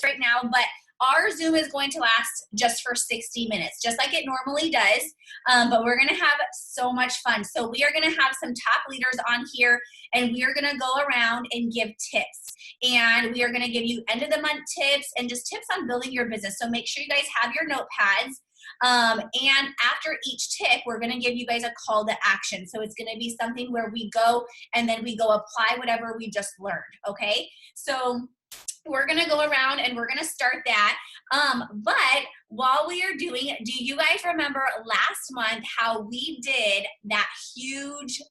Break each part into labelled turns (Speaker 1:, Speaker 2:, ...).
Speaker 1: right now, but our Zoom is going to last just for 60 minutes, just like it normally does, but we're going to have so much fun. So we are going to have some top leaders on here, and we are going to go around and give tips, and we are going to give you end of the month tips and just tips on building your business. So make sure you guys have your notepads. And after each tip, we're going to give you guys a call to action. So it's going to be something where we go and then we go apply whatever we just learned. Okay. So we're going to go around and we're going to start that. But while we are doing it, do you guys remember last month how we did that huge,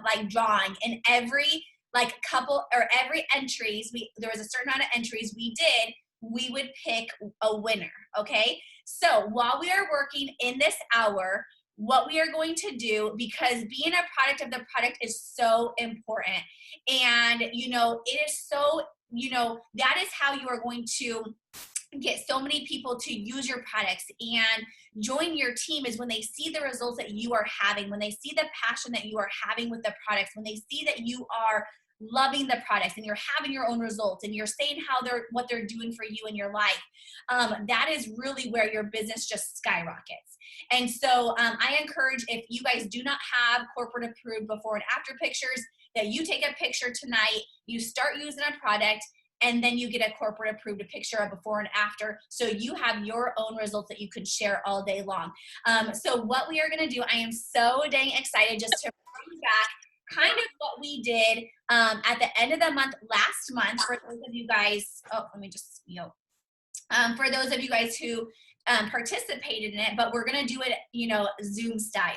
Speaker 1: like drawing in every like couple or every entries, there was a certain amount of entries we would pick a winner. Okay. So while we are working in this hour, what we are going to do, because being a product of the product is so important. And, you know, it is so, you know, that is how you are going to get so many people to use your products and join your team, is when they see the results that you are having, when they see the passion that you are having with the products, when they see that you are loving the products and you're having your own results and you're saying what they're doing for you in your life. That is really where your business just skyrockets. And so I encourage, if you guys do not have corporate approved before and after pictures, that you take a picture tonight, you start using a product, and then you get a corporate approved picture of before and after, so you have your own results that you could share all day long. So what we are going to do, I am so dang excited just to bring back kind of what we did at the end of the month last month. For those of you guys, for those of you guys who participated in it, but we're going to do it, you know, Zoom style.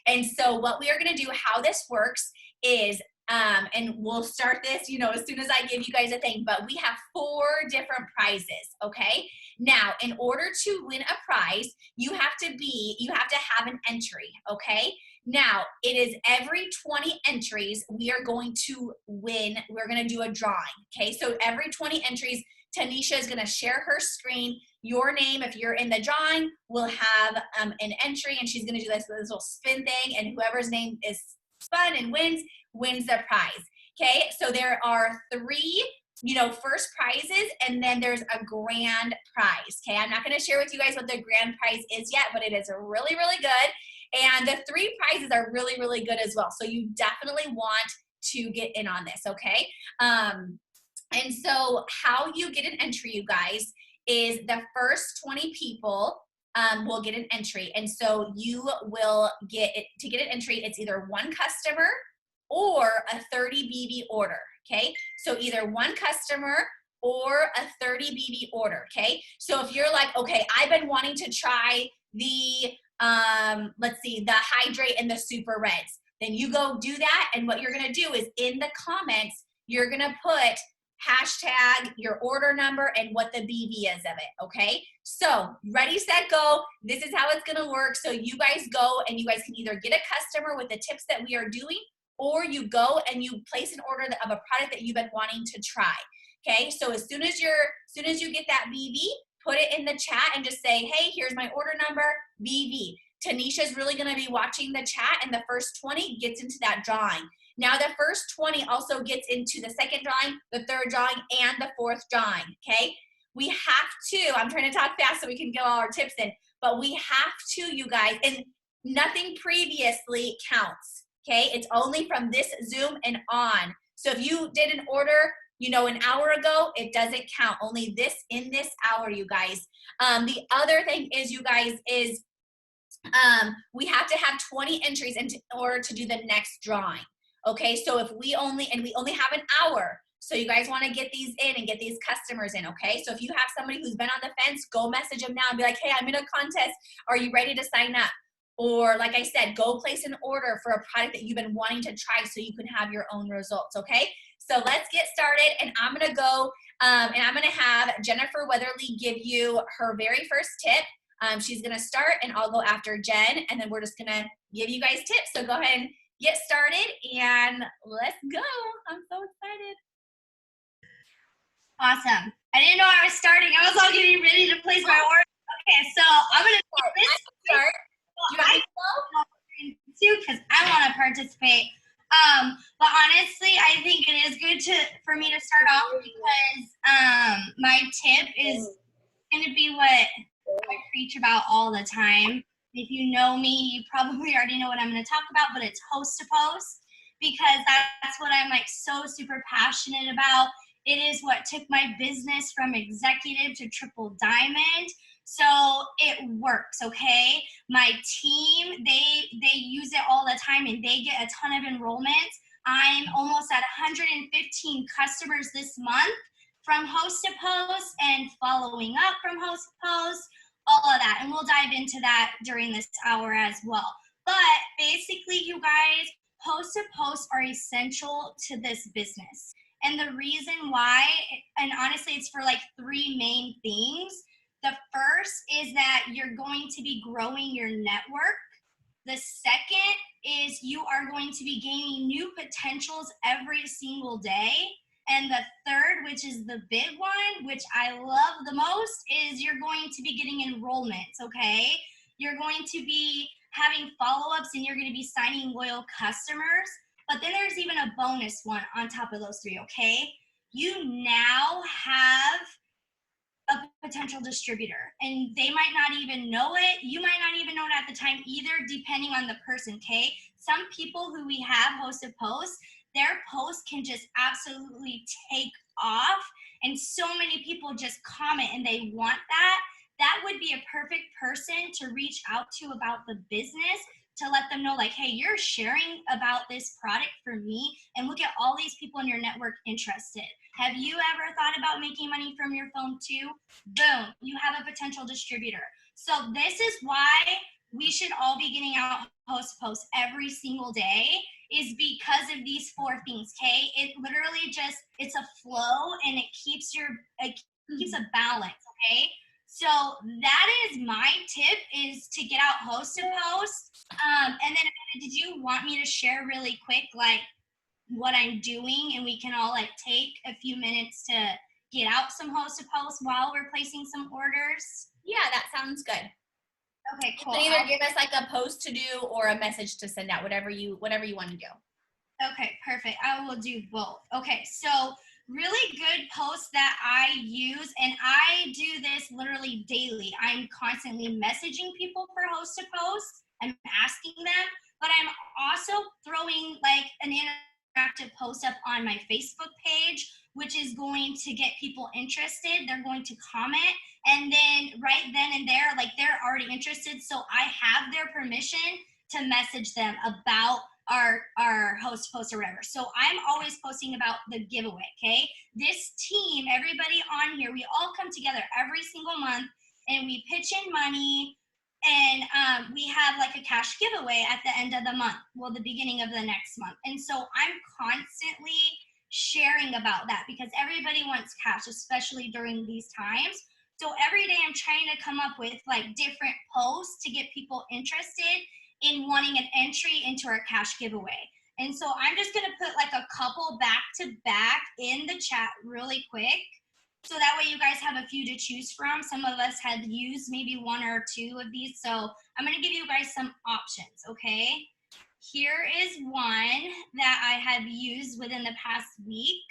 Speaker 1: And so what we are going to do, how this works is, and we'll start this, you know, as soon as I give you guys a thing, but we have 4 different prizes. Okay. Now, in order to win a prize, you have to have an entry. Okay. Now, it is every 20 entries we are going to win. We're going to do a drawing. Okay. So every 20 entries, Tanisha is going to share her screen. Your name, if you're in the drawing, will have an entry, and she's going to do this little spin thing, and whoever's name is spun and wins the prize. Okay, so there are 3, you know, first prizes, and then there's a grand prize. Okay, I'm not going to share with you guys what the grand prize is yet, but it is really, really good. And the 3 prizes are really, really good as well. So you definitely want to get in on this. Okay. And so how you get an entry, you guys, is the first 20 people will get an entry. And so you will get it. To get an entry, it's either 1 customer or a 30 BB order. Okay. So either 1 customer or a 30 BB order. Okay. So if you're like, okay, I've been wanting to try the, the hydrate and the super reds, then you go do that. And what you're going to do is in the comments, you're going to put hashtag your order number and what the BB is of it. Okay. So ready, set, go. This is how it's going to work. So you guys go and you guys can either get a customer with the tips that we are doing, or you go and you place an order of a product that you've been wanting to try. Okay. So as soon as you get that BB, put it in the chat and just say, hey, here's my order number, BB. Tanisha's really going to be watching the chat, and the first 20 gets into that drawing. Now the first 20 also gets into the second drawing, the third drawing, and the fourth drawing. Okay. We have to, I'm trying to talk fast so we can get all our tips in, but we have to, you guys, and nothing previously counts. Okay. It's only from this Zoom and on. So if you did an order, you know, an hour ago, it doesn't count. Only this in this hour, you guys. The other thing is, you guys, is we have to have 20 entries in order to do the next drawing. Okay, so if we only have an hour, so you guys want to get these in and get these customers in. Okay, so if you have somebody who's been on the fence, go message them now and be like, hey, I'm in a contest. Are you ready to sign up? Or like I said, go place an order for a product that you've been wanting to try so you can have your own results. Okay, so let's get started, and I'm going to go and I'm going to have Jennifer Weatherly give you her very first tip. She's going to start, and I'll go after Jen, and then we're just going to give you guys tips. So go ahead and get started, and let's go. I'm so excited.
Speaker 2: Awesome. I didn't know I was starting. I was all getting ready to place my order. Okay, so I'm going to start.
Speaker 1: Do you want me to go?
Speaker 2: Too, because I want to participate. But honestly, I think it is good for me to start off because my tip is going to be what I preach about all the time. If you know me, you probably already know what I'm going to talk about, but it's host to post because that's what I'm like so super passionate about. It is what took my business from executive to triple diamond. So it works, okay? My team, they use it all the time and they get a ton of enrollments. I'm almost at 115 customers this month from host to post and following up from host to post, all of that. And we'll dive into that during this hour as well. But basically, you guys, host to post are essential to this business. And the reason why, and honestly, it's for like three main things. The first is that you're going to be growing your network. The second is you are going to be gaining new potentials every single day. And the third, which is the big one, which I love the most, is you're going to be getting enrollments, okay? You're going to be having follow-ups and you're going to be signing loyal customers. But then there's even a bonus one on top of those three, okay? You now have a potential distributor and they might not even know it. You might not even know it at the time either, depending on the person, okay? Some people who we have hosted posts, their post can just absolutely take off and so many people just comment and they want that. That would be a perfect person to reach out to about the business, to let them know like, hey, you're sharing about this product for me and look at all these people in your network interested. Have you ever thought about making money from your phone too? Boom, you have a potential distributor. So this is why we should all be getting out host posts every single day, is because of these four things, okay? It literally just, it's a flow and it keeps a balance, okay? So that is my tip, is to get out host to post. And then did you want me to share really quick, like what I'm doing, and we can all like take a few minutes to get out some host to post while we're placing some orders?
Speaker 1: Yeah, that sounds good.
Speaker 2: Okay, cool.
Speaker 1: You can either give us like a post to do or a message to send out, whatever you want to do.
Speaker 2: Okay, perfect. I will do both. Okay, so really good posts that I use, and I do this literally daily. I'm constantly messaging people for host to post. I'm asking them, but I'm also throwing like an interactive post up on my Facebook page, which is going to get people interested. They're going to comment, and then right then and there, like they're already interested, so I have their permission to message them about our host post or whatever. So I'm always posting about the giveaway, okay? This team, everybody on here, we all come together every single month and we pitch in money, and we have like a cash giveaway at the end of the month, well, the beginning of the next month. And so I'm constantly sharing about that because everybody wants cash, especially during these times. So every day I'm trying to come up with like different posts to get people interested in wanting an entry into our cash giveaway. And so I'm just gonna put like a couple back to back in the chat really quick, so that way you guys have a few to choose from. Some of us had used maybe one or two of these, so I'm gonna give you guys some options, okay? Here is one that I have used within the past week.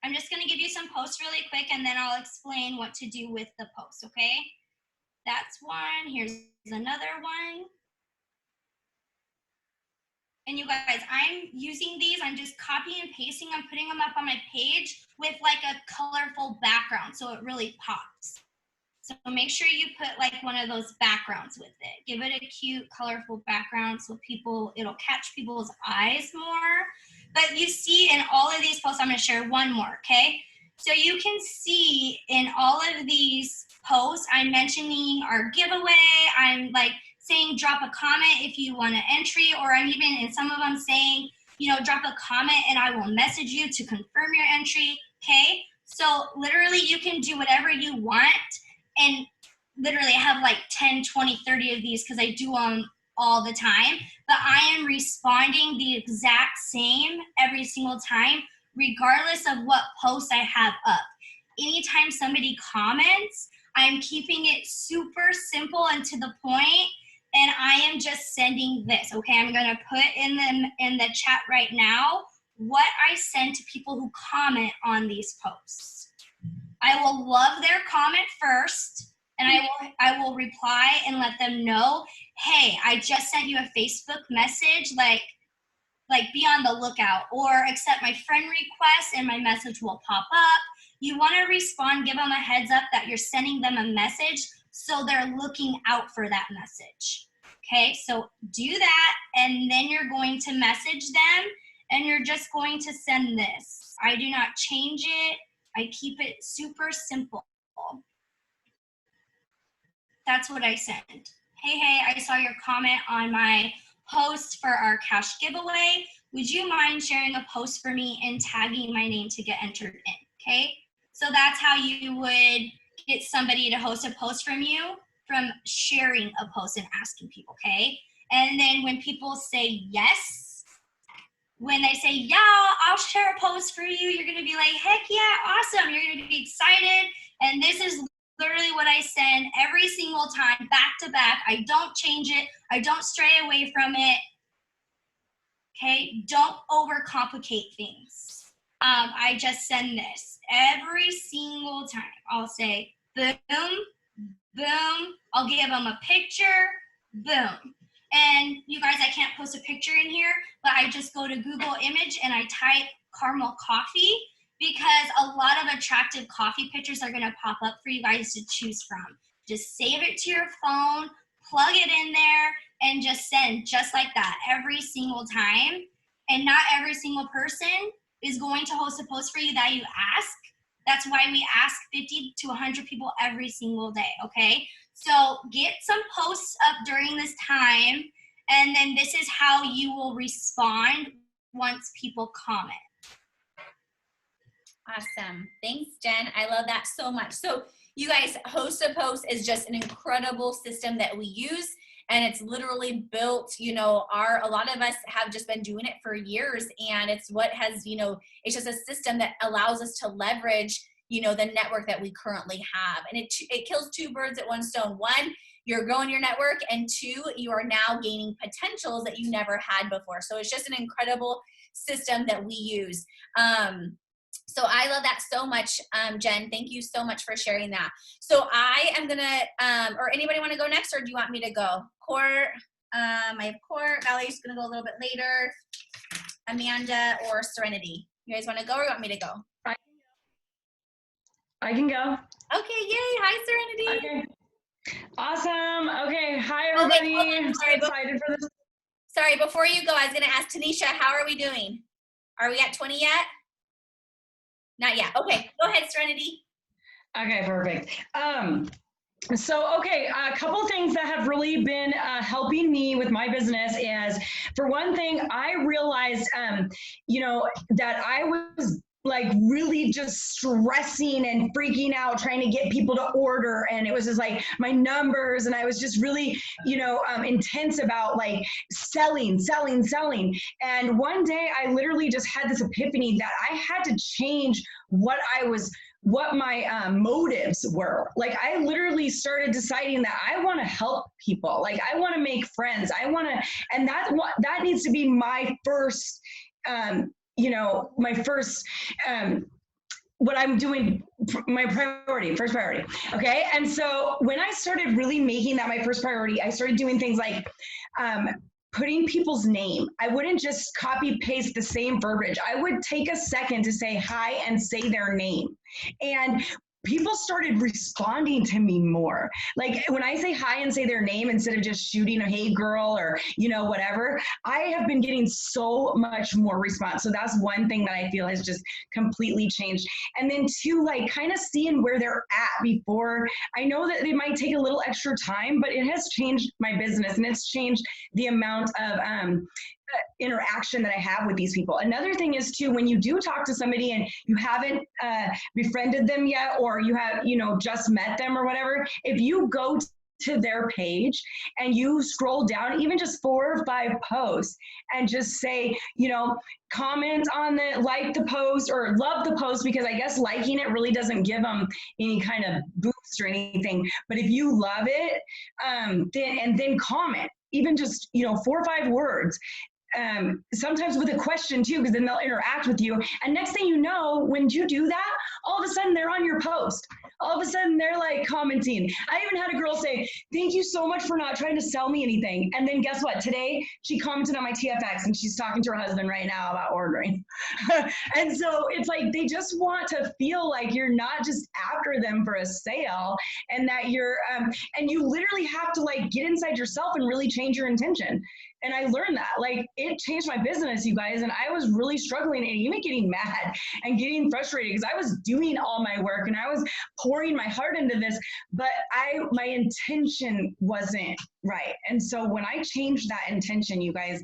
Speaker 2: I'm just gonna give you some posts really quick and then I'll explain what to do with the post, okay? That's one. Here's another one. And you guys, I'm using these, I'm just copying and pasting, I'm putting them up on my page with like a colorful background so it really pops. So make sure you put like one of those backgrounds with it. Give it a cute, colorful background so it'll catch people's eyes more. But you see in all of these posts, I'm gonna share one more, okay? So you can see in all of these posts, I'm mentioning our giveaway, I'm like saying drop a comment if you want an entry, or I'm even in some of them saying, drop a comment and I will message you to confirm your entry, okay? So literally you can do whatever you want, and literally I have like 10, 20, 30 of these because I do them all the time, but I am responding the exact same every single time, regardless of what post I have up. Anytime somebody comments, I'm keeping it super simple and to the point. and I am just sending this. Okay, I'm gonna put in the chat right now what I send to people who comment on these posts. I will love their comment first, and I will reply and let them know, hey, I just sent you a Facebook message, like be on the lookout, or accept my friend request and my message will pop up. You want to respond, give them a heads up that you're sending them a message so they're looking out for that message. Okay, so do that, and then you're going to message them, and you're just going to send this. I do not change it. I keep it super simple. That's what I send. Hey, I saw your comment on my post for our cash giveaway. Would you mind sharing a post for me and tagging my name to get entered in? Okay, so that's how you would get somebody to host a post from you, from sharing a post and asking people, okay? And then when people say yes, when they say, yeah, I'll share a post for you, you're gonna be like, heck yeah, awesome. You're gonna be excited. And this is literally what I send every single time, back to back. I don't change it. I don't stray away from it. Okay, don't overcomplicate things. I just send this every single time. I'll say, boom, boom. I'll give them a picture, boom. And you guys, I can't post a picture in here, but I just go to Google image and I type caramel coffee, because a lot of attractive coffee pictures are gonna pop up for you guys to choose from. Just save it to your phone, plug it in there, and just send just like that every single time. And not every single person is going to host a post for you that you ask. That's why we ask 50 to 100 people every single day, okay? So get some posts up during this time, and then this is how you will respond once people comment.
Speaker 1: Awesome. Thanks, Jen. I love that so much. So you guys, Host a Post is just an incredible system that we use, and it's literally built, you know, a lot of us have just been doing it for years, and it's what has, you know, it's just a system that allows us to leverage, you know, the network that we currently have. And it kills two birds at one stone. One, you're growing your network, and two, you are now gaining potentials that you never had before. So it's just an incredible system that we use. So I love that so much, Jen. Thank you so much for sharing that. So I am gonna, or anybody want to go next, or do you want me to go? Court, I have Court. Valerie's gonna go a little bit later. Amanda or Serenity. You guys want to go, or you want me to go?
Speaker 3: I can go.
Speaker 1: Okay, yay! Hi, Serenity.
Speaker 3: Okay. Awesome. Okay, hi everybody.
Speaker 1: Oh,
Speaker 3: sorry, excited for this.
Speaker 1: Sorry, before you go, I was gonna ask Tanisha, how are we doing? Are we at 20 yet? Not yet. Okay, go ahead, Serenity.
Speaker 3: Okay, perfect. Okay, a couple things that have really been helping me with my business is, for one thing, I realized, you know, that I was like really just stressing and freaking out trying to get people to order, and it was just like my numbers, and I was just really, you know, intense about like selling. And one day I literally just had this epiphany that I had to change what my motives were. Like, I literally started deciding that I want to help people. Like, I want to make friends. And that needs to be my first, you know, my first, what I'm doing, my first priority. Okay. And so when I started really making that my first priority, I started doing things like, putting people's name. I wouldn't just copy paste the same verbiage. I would take a second to say hi and say their name. And people started responding to me more. Like, when I say hi and say their name instead of just shooting a hey girl or, you know, whatever, I have been getting so much more response. So that's one thing that I feel has just completely changed. And then two, like, kind of seeing where they're at before. I know that it might take a little extra time, but it has changed my business, and it's changed the amount of interaction that I have with these people. Another thing is too, when you do talk to somebody and you haven't befriended them yet, or you have, you know, just met them or whatever, if you go to their page and you scroll down even just 4 or 5 posts and just say, comment on the, like the post or love the post, because I guess liking it really doesn't give them any kind of boost or anything. But if you love it, then comment, even just 4 or 5 words. Sometimes with a question too, because then they'll interact with you. And next thing you know, when you do that, all of a sudden they're on your post. All of a sudden they're like commenting. I even had a girl say, "Thank you so much for not trying to sell me anything." And then guess what? Today she commented on my TFX and she's talking to her husband right now about ordering. And so it's like they just want to feel like you're not just after them for a sale, and that you're and you literally have to like get inside yourself and really change your intention. And I learned that, like, it changed my business, you guys. And I was really struggling and even getting mad and getting frustrated because I was doing all my work and I was pouring my heart into this, but my intention wasn't right. And so when I changed that intention, you guys,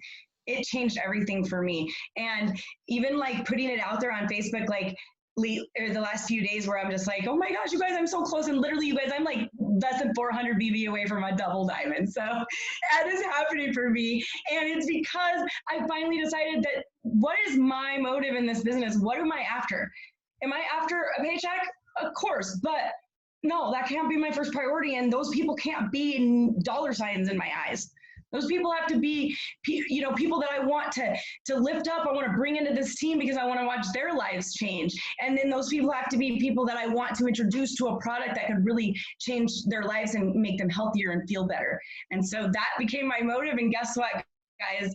Speaker 3: it changed everything for me. And even like putting it out there on Facebook, like, the last few days where I'm just like, oh my gosh, you guys, I'm so close. And literally, you guys, I'm like less than 400 BB away from a double diamond. So that is happening for me. And it's because I finally decided that what is my motive in this business? What am I after? Am I after a paycheck? Of course, but no, that can't be my first priority. And those people can't be in dollar signs in my eyes. Those people have to be, people that I want to lift up. I want to bring into this team because I want to watch their lives change. And then those people have to be people that I want to introduce to a product that could really change their lives and make them healthier and feel better. And so that became my motive. And guess what, guys?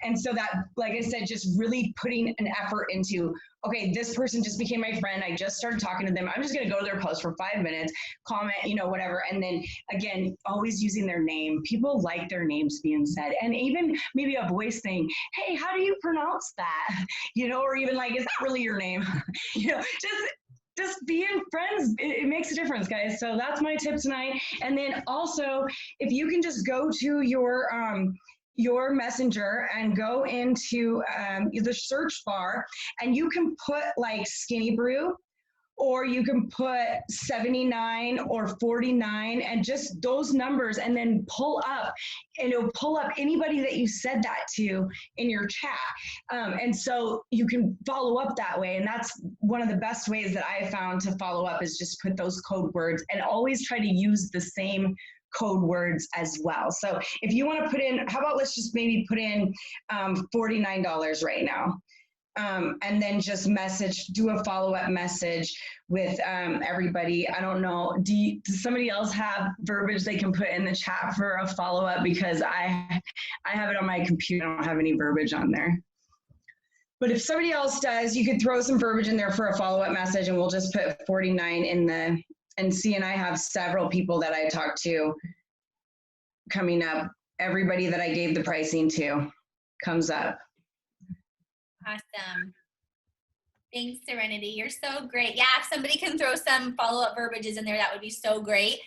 Speaker 3: And so that, like I said, just really putting an effort into, okay, this person just became my friend. I just started talking to them. I'm just going to go to their post for 5 minutes, comment, whatever. And then again, always using their name. People like their names being said. And even maybe a voice thing, hey, how do you pronounce that? Or even like, is that really your name? Just being friends, it makes a difference, guys. So that's my tip tonight. And then also, if you can just go to your messenger and go into the search bar, and you can put like skinny brew, or you can put 79 or 49 and just those numbers, and then pull up, and it'll pull up anybody that you said that to in your chat. And so you can follow up that way. And that's one of the best ways that I found to follow up, is just put those code words and always try to use the same code words as well. So if you want to put in, how about let's just maybe put in $49 right now. And then just do a follow-up message with everybody. I don't know, does somebody else have verbiage they can put in the chat for a follow-up? Because I have it on my computer. I don't have any verbiage on there. But if somebody else does, you could throw some verbiage in there for a follow-up message, and we'll just put 49 in the, and see, and I have several people that I talked to coming up. Everybody that I gave the pricing to comes up.
Speaker 1: Awesome. Thanks, Serenity. You're so great. Yeah, if somebody can throw some follow-up verbiages in there, that would be so great.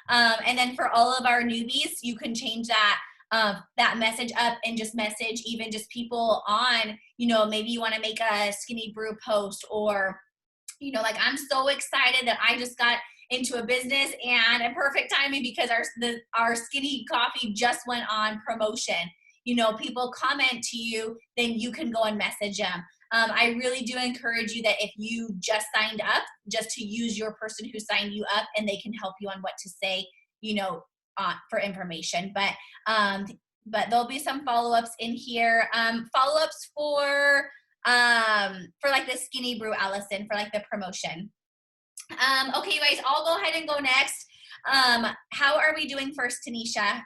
Speaker 1: And then for all of our newbies, you can change that message up and just message even just people on, maybe you want to make a skinny brew post, or, like, I'm so excited that I just got into a business and a perfect timing because our skinny coffee just went on promotion. People comment to you, then you can go and message them. I really do encourage you that if you just signed up, just to use your person who signed you up, and they can help you on what to say, for information. But there'll be some follow-ups in here. Follow-ups for like the skinny brew, Allison, for like the promotion. Okay, you guys, I'll go ahead and go next. How are we doing first, Tanisha?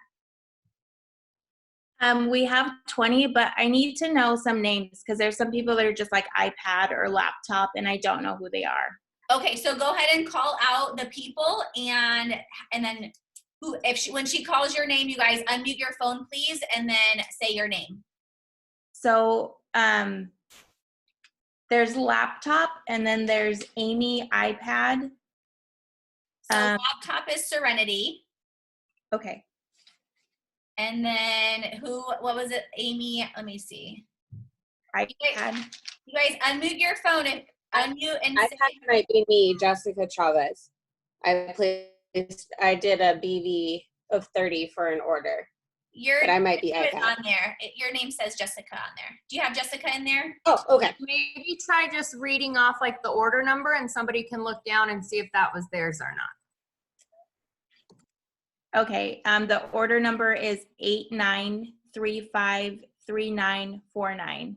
Speaker 4: We have 20, but I need to know some names because there's some people that are just like iPad or laptop, and I don't know who they are.
Speaker 1: Okay, so go ahead and call out the people, and then when she calls your name, you guys unmute your phone, please, and then say your name.
Speaker 4: So there's laptop, and then there's Amy iPad.
Speaker 1: So laptop is Serenity.
Speaker 4: Okay.
Speaker 1: And then what was it, Amy? Let me see.
Speaker 4: iPad.
Speaker 1: You guys unmute your phone and unmute and
Speaker 5: iPad might be me, Jessica Chavez. I did a BV of 30 for an order.
Speaker 1: Your
Speaker 5: But I might be
Speaker 1: name is
Speaker 5: iPad.
Speaker 1: on there. Your name says Jessica on there. Do you have Jessica in there?
Speaker 5: Oh, okay.
Speaker 6: Maybe try just reading off like the order number and somebody can look down and see if that was theirs or not.
Speaker 4: Okay, the order number is 89353949.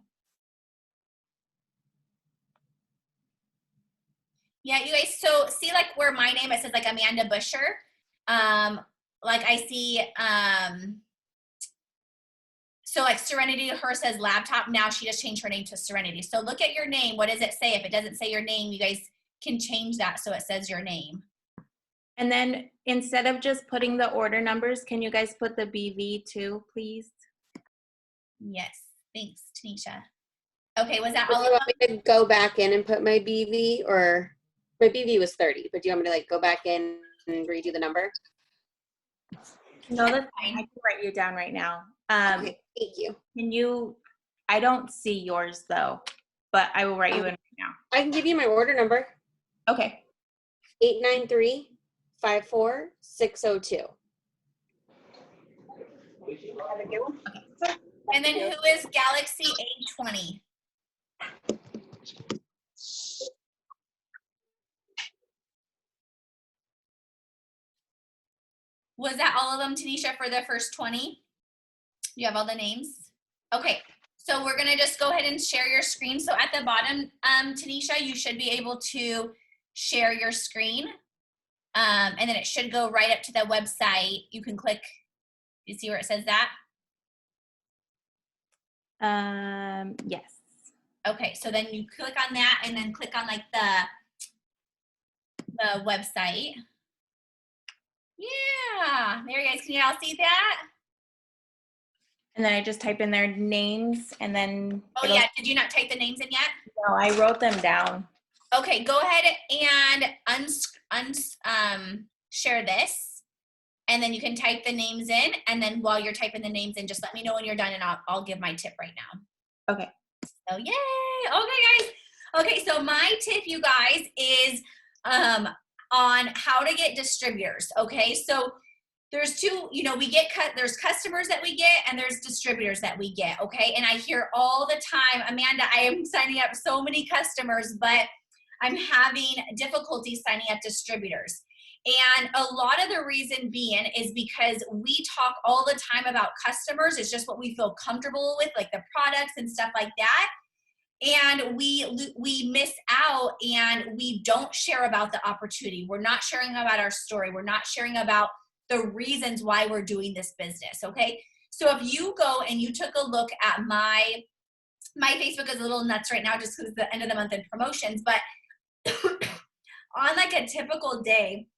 Speaker 1: Yeah, you guys, so see like where my name, it says like Amanda Busher. Like I see, so like Serenity, her says laptop. Now she just changed her name to Serenity. So look at your name. What does it say? If it doesn't say your name, you guys can change that so it says your name.
Speaker 4: And then instead of just putting the order numbers, can you guys put the BV too, please?
Speaker 1: Yes, thanks, Tanisha. Okay, was that
Speaker 5: Do
Speaker 1: all
Speaker 5: you
Speaker 1: of
Speaker 5: want me to go back in and put my BV, or my BV was 30, but do you want me to like go back in and redo the number?
Speaker 4: No, that's
Speaker 1: fine.
Speaker 4: fine. I can write you down right now.
Speaker 5: Okay, thank you.
Speaker 4: Can you, I don't see yours though, but I will write you in right now.
Speaker 5: I can give you my order number.
Speaker 4: Okay.
Speaker 5: 893-54602.
Speaker 1: And then who is Galaxy A20? Was that all of them, Tanisha, for the first 20? You have all the names? Okay, so we're gonna just go ahead and share your screen. So at the bottom, Tanisha, you should be able to share your screen. And then it should go right up to the website. You can click, you see where it says that?
Speaker 4: Yes.
Speaker 1: Okay, so then you click on that and then click on like the website. Yeah, there you guys, can you all see that?
Speaker 4: And then I just type in their names and then.
Speaker 1: Oh yeah, did you not type the names in yet?
Speaker 4: No, I wrote them down.
Speaker 1: Okay, go ahead and share this. And then you can type the names in. And then while you're typing the names in, just let me know when you're done and I'll give my tip right now.
Speaker 4: Okay.
Speaker 1: So yay, okay guys. Okay, so my tip, you guys, is on how to get distributors, okay? So there's two, you know, there's customers that we get and there's distributors that we get, okay? And I hear all the time, Amanda, I am signing up so many customers, but I'm having difficulty signing up distributors. And a lot of the reason being is because we talk all the time about customers. It's just what we feel comfortable with, like the products and stuff like that. And we miss out and we don't share about the opportunity. We're not sharing about our story. We're not sharing about the reasons why we're doing this business, okay? So if you go and you took a look at my Facebook is a little nuts right now just because it's the end of the month in promotions, but on like a typical day,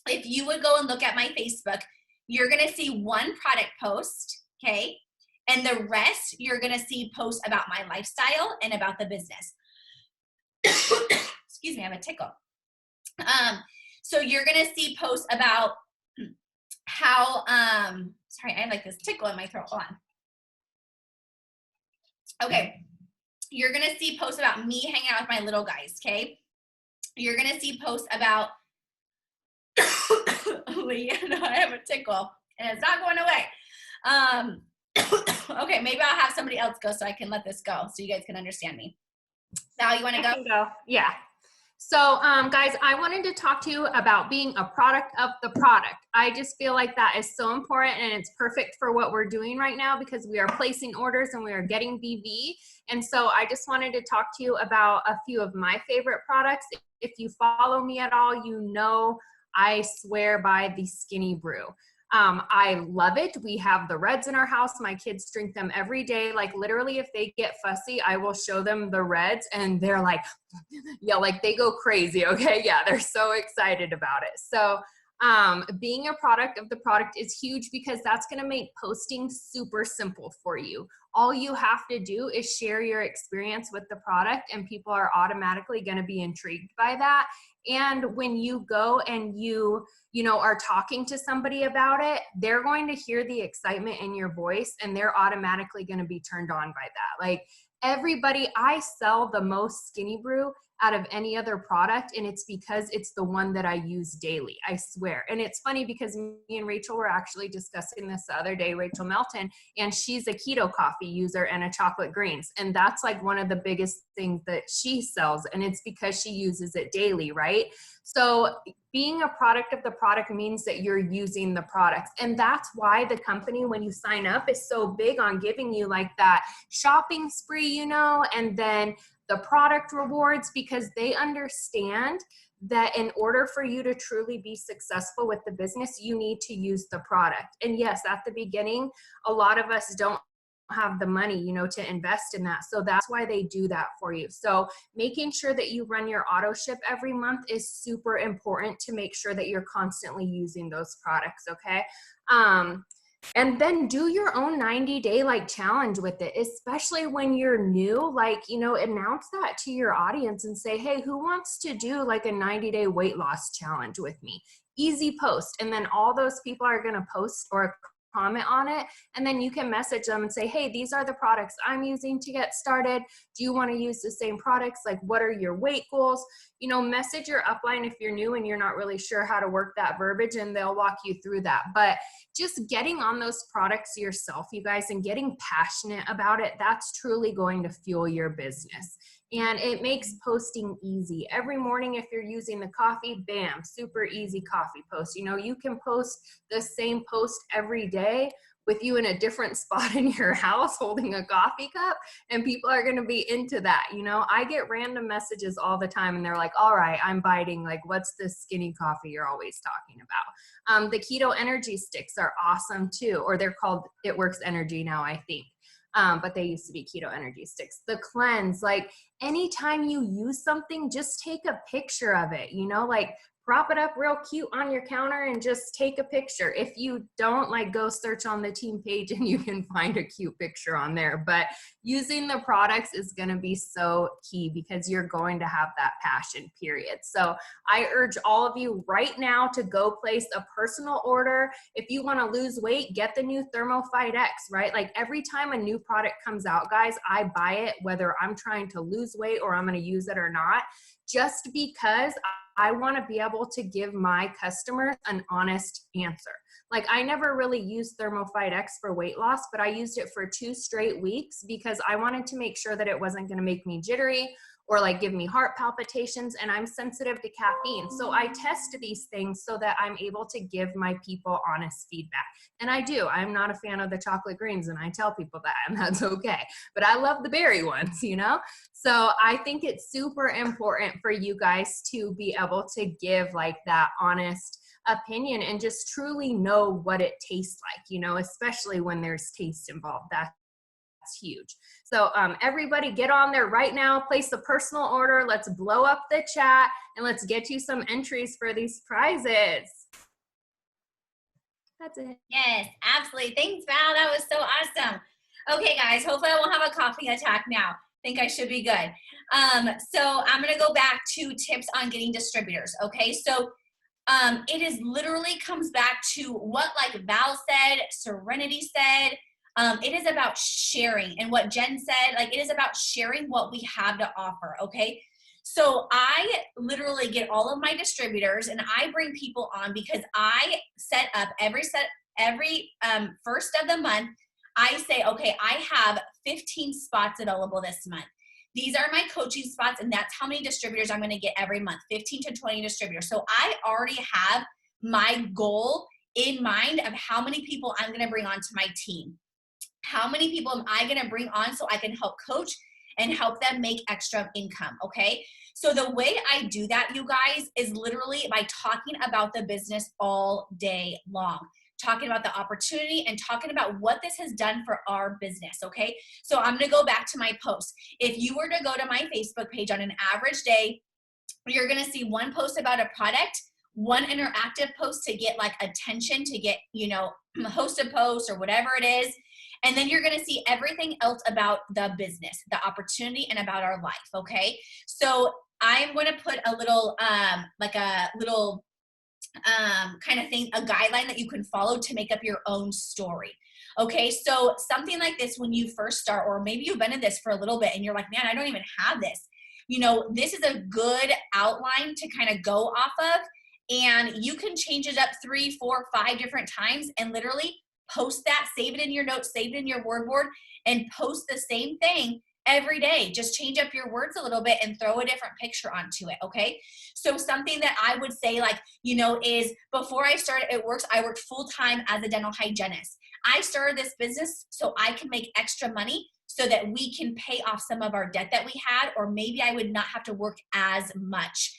Speaker 1: if you would go and look at my Facebook, you're gonna see one product post, okay? And the rest, you're gonna see posts about my lifestyle and about the business. Excuse me, I have a tickle. So you're gonna see posts about how, sorry, I have like this tickle in my throat, hold on. Okay, you're gonna see posts about me hanging out with my little guys, okay? You're gonna see posts about, I have a tickle and it's not going away. Okay, maybe I'll have somebody else go so I can let this go so you guys can understand me. Sal, you wanna go?
Speaker 6: Yeah. So guys, I wanted to talk to you about being a product of the product. I just feel like that is so important and it's perfect for what we're doing right now because we are placing orders and we are getting BV. And so I just wanted to talk to you about a few of my favorite products. If you follow me at all, you know I swear by the Skinny Brew. I love it. We have the reds in our house. My kids drink them every day. Like literally if they get fussy, I will show them the reds and they're like, yeah, like they go crazy. Okay. Yeah. They're so excited about it. So, being a product of the product is huge because that's going to make posting super simple for you. All you have to do is share your experience with the product and people are automatically going to be intrigued by that. And when you go and you are talking to somebody about it, they're going to hear the excitement in your voice and they're automatically going to be turned on by that. Like everybody, I sell the most Skinny Brew out of any other product, and it's because it's the one that I use daily, I swear. And it's funny because me and Rachel were actually discussing this the other day, Rachel Melton, and she's a keto coffee user and a chocolate greens, and that's like one of the biggest things that she sells, and it's because she uses it daily, right? So being a product of the product means that you're using the products, and that's why the company, when you sign up, is so big on giving you like that shopping spree, you know, and then the product rewards, because they understand that in order for you to truly be successful with the business, you need to use the product. And yes, at the beginning, a lot of us don't have the money, you know, to invest in that. So that's why they do that for you. So making sure that you run your auto ship every month is super important to make sure that you're constantly using those products. Okay. And then do your own 90-day like challenge with it, especially when you're new. Like, you know, announce that to your audience and say, hey, who wants to do like a 90-day weight loss challenge with me? Easy post. And then all those people are going to post or comment on it, and then you can message them and say, hey, these are the products I'm using to get started. Do you want to use the same products? Like, what are your weight goals? You know, message your upline if you're new and you're not really sure how to work that verbiage, and they'll walk you through that. But just getting on those products yourself, you guys, and getting passionate about it, that's truly going to fuel your business. And it makes posting easy. Every morning, if you're using the coffee, bam, super easy coffee post. You know, you can post the same post every day with you in a different spot in your house holding a coffee cup, and people are going to be into that. You know, I get random messages all the time, and they're like, all right, I'm biting. Like, what's this skinny coffee you're always talking about? The keto energy sticks are awesome too, or they're called It Works Energy now, I think. But they used to be keto energy sticks. The cleanse, like anytime you use something, just take a picture of it, you know, like prop it up real cute on your counter and just take a picture. If you don't, like, go search on the team page and you can find a cute picture on there. But using the products is going to be so key because you're going to have that passion, period. So I urge all of you right now to go place a personal order. If you want to lose weight, get the new ThermoFight X, right? Like every time a new product comes out, guys, I buy it, whether I'm trying to lose weight or I'm going to use it or not, just because I want to be able to give my customers an honest answer. Like I never really used ThermoFight X for weight loss, but I used it for 2 straight weeks because I wanted to make sure that it wasn't going to make me jittery or like give me heart palpitations, and I'm sensitive to caffeine. So I test these things so that I'm able to give my people honest feedback. And I do. I'm not a fan of the chocolate greens, and I tell people that, and that's okay. But I love the berry ones, you know? So I think it's super important for you guys to be able to give like that honest opinion and just truly know what it tastes like, you know, especially when there's taste involved. That's huge. So everybody get on there right now, place a personal order. Let's blow up the chat and let's get you some entries for these prizes. That's it.
Speaker 1: Yes, absolutely. Thanks, Val. That was so awesome. Okay, guys, hopefully I won't have a coughing attack now. Think I should be good. So I'm going to go back to tips on getting distributors. Okay, so it is literally comes back to what like Val said, Serenity said. It is about sharing, and what Jen said, like it is about sharing what we have to offer, okay? So I literally get all of my distributors and I bring people on because I set up every first of the month, I say, okay, I have 15 spots available this month. These are my coaching spots, and that's how many distributors I'm going to get every month, 15 to 20 distributors. So I already have my goal in mind of how many people I'm going to bring onto my team. How many people am I going to bring on so I can help coach and help them make extra income, okay? So the way I do that, you guys, is literally by talking about the business all day long, talking about the opportunity and talking about what this has done for our business, okay? So I'm going to go back to my post. If you were to go to my Facebook page on an average day, you're going to see one post about a product, one interactive post to get like attention, to get, you know, host a post or whatever it is. And then you're going to see everything else about the business, the opportunity, and about our life, okay? So I'm going to put a little, kind of thing, a guideline that you can follow to make up your own story. Okay, so something like this when you first start, or maybe you've been in this for a little bit and you're like, man, I don't even have this. you know, this is a good outline to kind of go off of. And you can change it up 3, 4, 5 different times and literally post that, save it in your notes, save it in your word board, and post the same thing every day. Just change up your words a little bit and throw a different picture onto it, okay? So something that I would say, like, you know, is before I started It Works, I worked full-time as a dental hygienist. I started this business so I can make extra money so that we can pay off some of our debt that we had, or maybe I would not have to work as much.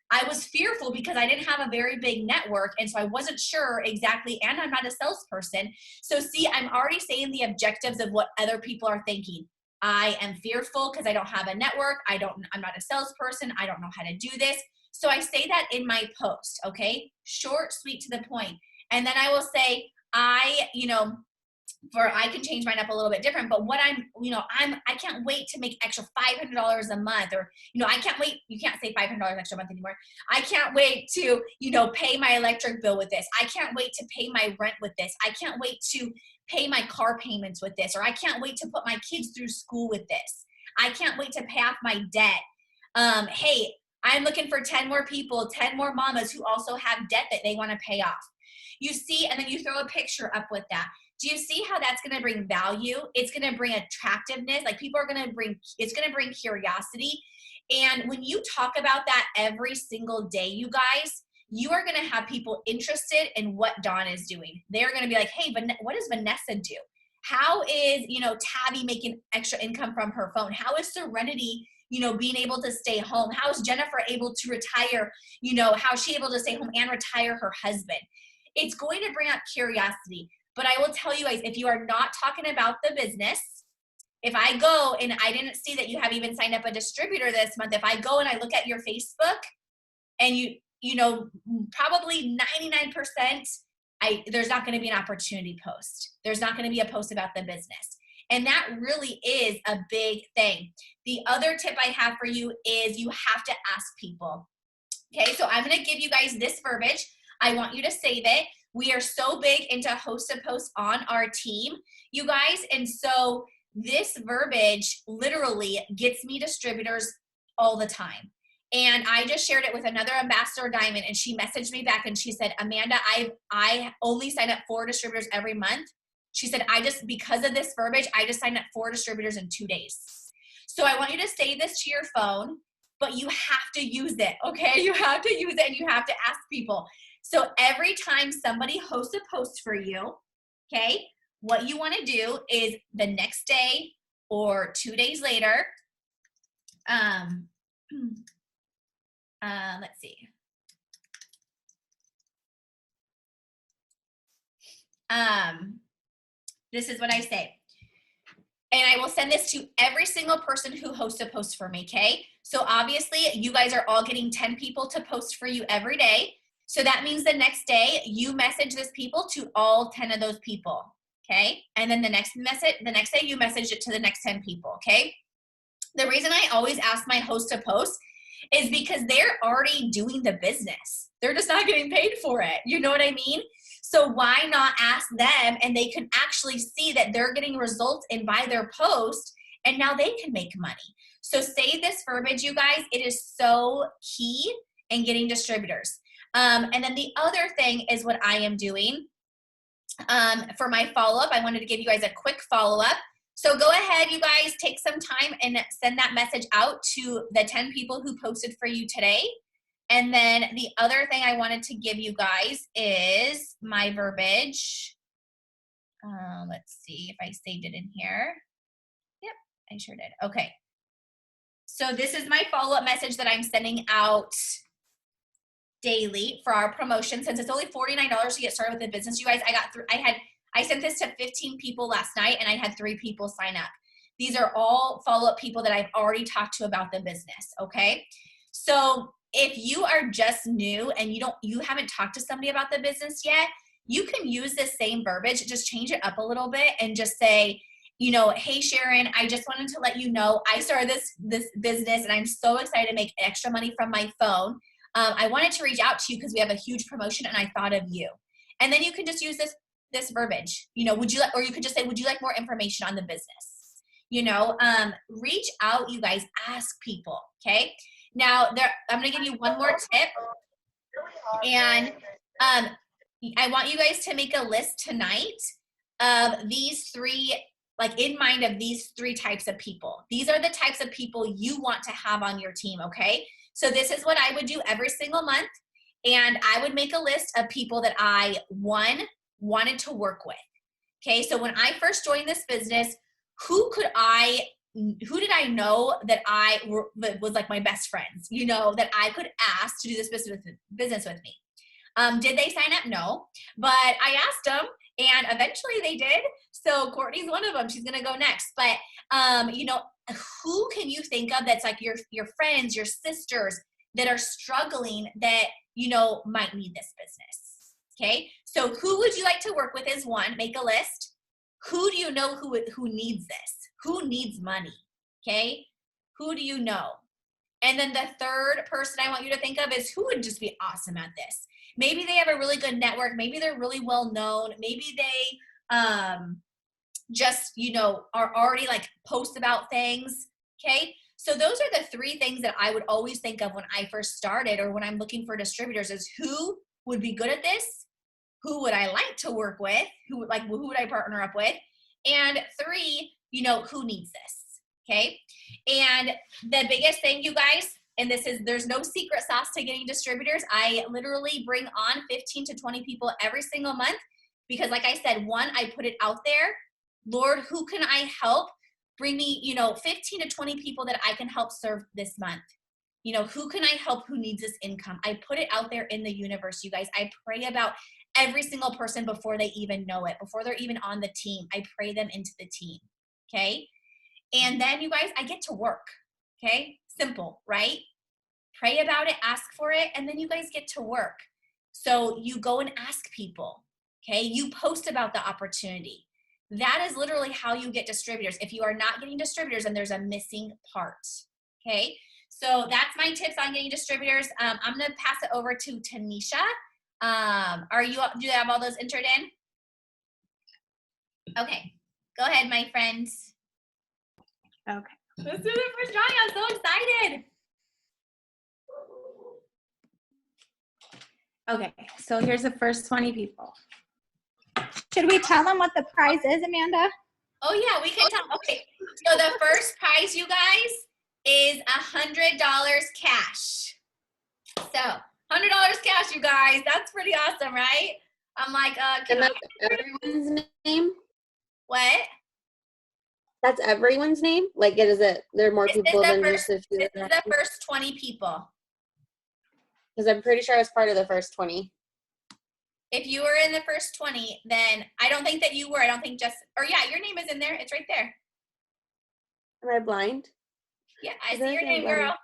Speaker 1: I was fearful because I didn't have a very big network, and so I wasn't sure exactly, and I'm not a salesperson. So see, I'm already saying the objectives of what other people are thinking. I am fearful because I don't have a network. I'm not a salesperson. I don't know how to do this. So I say that in my post, okay? Short, sweet, to the point. And then I will say, I can change mine up a little bit different, but what I can't wait to make extra $500 a month, or, you know, I can't wait. You can't say $500 extra a month anymore. I can't wait to, you know, pay my electric bill with this. I can't wait to pay my rent with this. I can't wait to pay my car payments with this, or I can't wait to put my kids through school with this. I can't wait to pay off my debt. Hey, I'm looking for 10 more people, 10 more mamas who also have debt that they want to pay off. You see, and then you throw a picture up with that. Do you see how that's going to bring value? It's going to bring attractiveness. Like, people are going to it's going to bring curiosity. And when you talk about that every single day, you guys, you are going to have people interested in what Dawn is doing. They're going to be like, hey, what does Vanessa do? How is, you know, Tabby making extra income from her phone? How is Serenity, you know, being able to stay home? How is Jennifer able to retire? You know, how is she able to stay home and retire her husband? It's going to bring up curiosity. But I will tell you guys, if you are not talking about the business, if I go and I didn't see that you have even signed up a distributor this month, if I go and I look at your Facebook and you know, probably 99%, there's not going to be an opportunity post. There's not going to be a post about the business. And that really is a big thing. The other tip I have for you is you have to ask people. Okay, so I'm going to give you guys this verbiage. I want you to save it. We are so big into host a post on our team, you guys. And so this verbiage literally gets me distributors all the time. And I just shared it with another ambassador, Diamond, and she messaged me back and she said, Amanda, I only sign up 4 distributors every month. She said, because of this verbiage, I just signed up 4 distributors in 2 days. So I want you to save this to your phone, but you have to use it, okay? You have to use it and you have to ask people. So every time somebody hosts a post for you, okay, what you want to do is the next day or 2 days later, let's see. This is what I say. And I will send this to every single person who hosts a post for me, okay? So obviously, you guys are all getting 10 people to post for you every day. So that means the next day you message this people to all 10 of those people, okay? And then the next day you message it to the next 10 people, okay? The reason I always ask my host to post is because they're already doing the business. They're just not getting paid for it. You know what I mean? So why not ask them, and they can actually see that they're getting results and buy their post, and now they can make money. So save this verbiage, you guys. It is so key in getting distributors. And then the other thing is what I am doing for my follow-up. I wanted to give you guys a quick follow-up. So go ahead, you guys, take some time and send that message out to the 10 people who posted for you today. And then the other thing I wanted to give you guys is my verbiage. Let's see if I saved it in here. Yep, I sure did. Okay. So this is my follow-up message that I'm sending out daily for our promotion. Since it's only $49 to get started with the business, you guys, I sent this to 15 people last night and I had 3 people sign up. These are all follow-up people that I've already talked to about the business, okay? So if you are just new and you haven't talked to somebody about the business yet, you can use this same verbiage, just change it up a little bit and just say, you know, hey Sharon, I just wanted to let you know I started this business and I'm so excited to make extra money from my phone. I wanted to reach out to you because we have a huge promotion and I thought of you. And then you can just use this verbiage. You know, or you could just say, would you like more information on the business? reach out, you guys, ask people. Okay. Now I'm going to give you one more tip. And I want you guys to make a list tonight of these three, like in mind of these three types of people. These are the types of people you want to have on your team, okay? So this is what I would do every single month. And I would make a list of people that I, wanted to work with. Okay, so when I first joined this business, who did I know that that was like my best friends, that I could ask to do this business with me? Did they sign up? No, but I asked them and eventually they did. So Courtney's one of them. She's going to go next. But, who can you think of that's like your friends, your sisters that are struggling that, might need this business? Okay. So who would you like to work with is one, make a list. Who do you know who needs this? Who needs money? Okay. Who do you know? And then the third person I want you to think of is who would just be awesome at this. Maybe they have a really good network. Maybe they're really well known. Maybe they just, are already like post about things. Okay. So those are the three things that I would always think of when I first started or when I'm looking for distributors is who would be good at this? Who would I like to work with? Who would I partner up with? And three, who needs this? Okay. And the biggest thing, you guys, and there's no secret sauce to getting distributors. I literally bring on 15 to 20 people every single month because like I said, one, I put it out there. Lord, who can I help? Bring me, 15 to 20 people that I can help serve this month. Who can I help who needs this income? I put it out there in the universe, you guys. I pray about every single person before they even know it, before they're even on the team. I pray them into the team, okay? And then, you guys, I get to work, okay? Simple, right? Pray about it, ask for it, and then you guys get to work. So you go and ask people, okay? You post about the opportunity. That is literally how you get distributors. If you are not getting distributors, then there's a missing part, okay? So that's my tips on getting distributors. I'm gonna pass it over to Tanisha. Do you have all those entered in? Okay, go ahead, my friends.
Speaker 4: Okay.
Speaker 1: Let's do the first drawing. I'm so excited.
Speaker 4: Okay, so here's the first 20 people.
Speaker 7: Should we tell them what the prize is, Amanda?
Speaker 1: Oh yeah, we can tell. Okay, so the first prize, you guys, is $100 cash. So $100 cash, you guys. That's pretty awesome, right? I'm like,
Speaker 5: And that's everyone's name?
Speaker 1: What?
Speaker 5: That's everyone's name? Like, there are more people than just a few?
Speaker 1: This is the first 20 people.
Speaker 5: Because I'm pretty sure I was part of the first 20.
Speaker 1: If you were in the first 20, then I don't think that you were. I don't think yeah, your name is in there. It's right there.
Speaker 5: Am I blind?
Speaker 1: Yeah, I see your name, girl.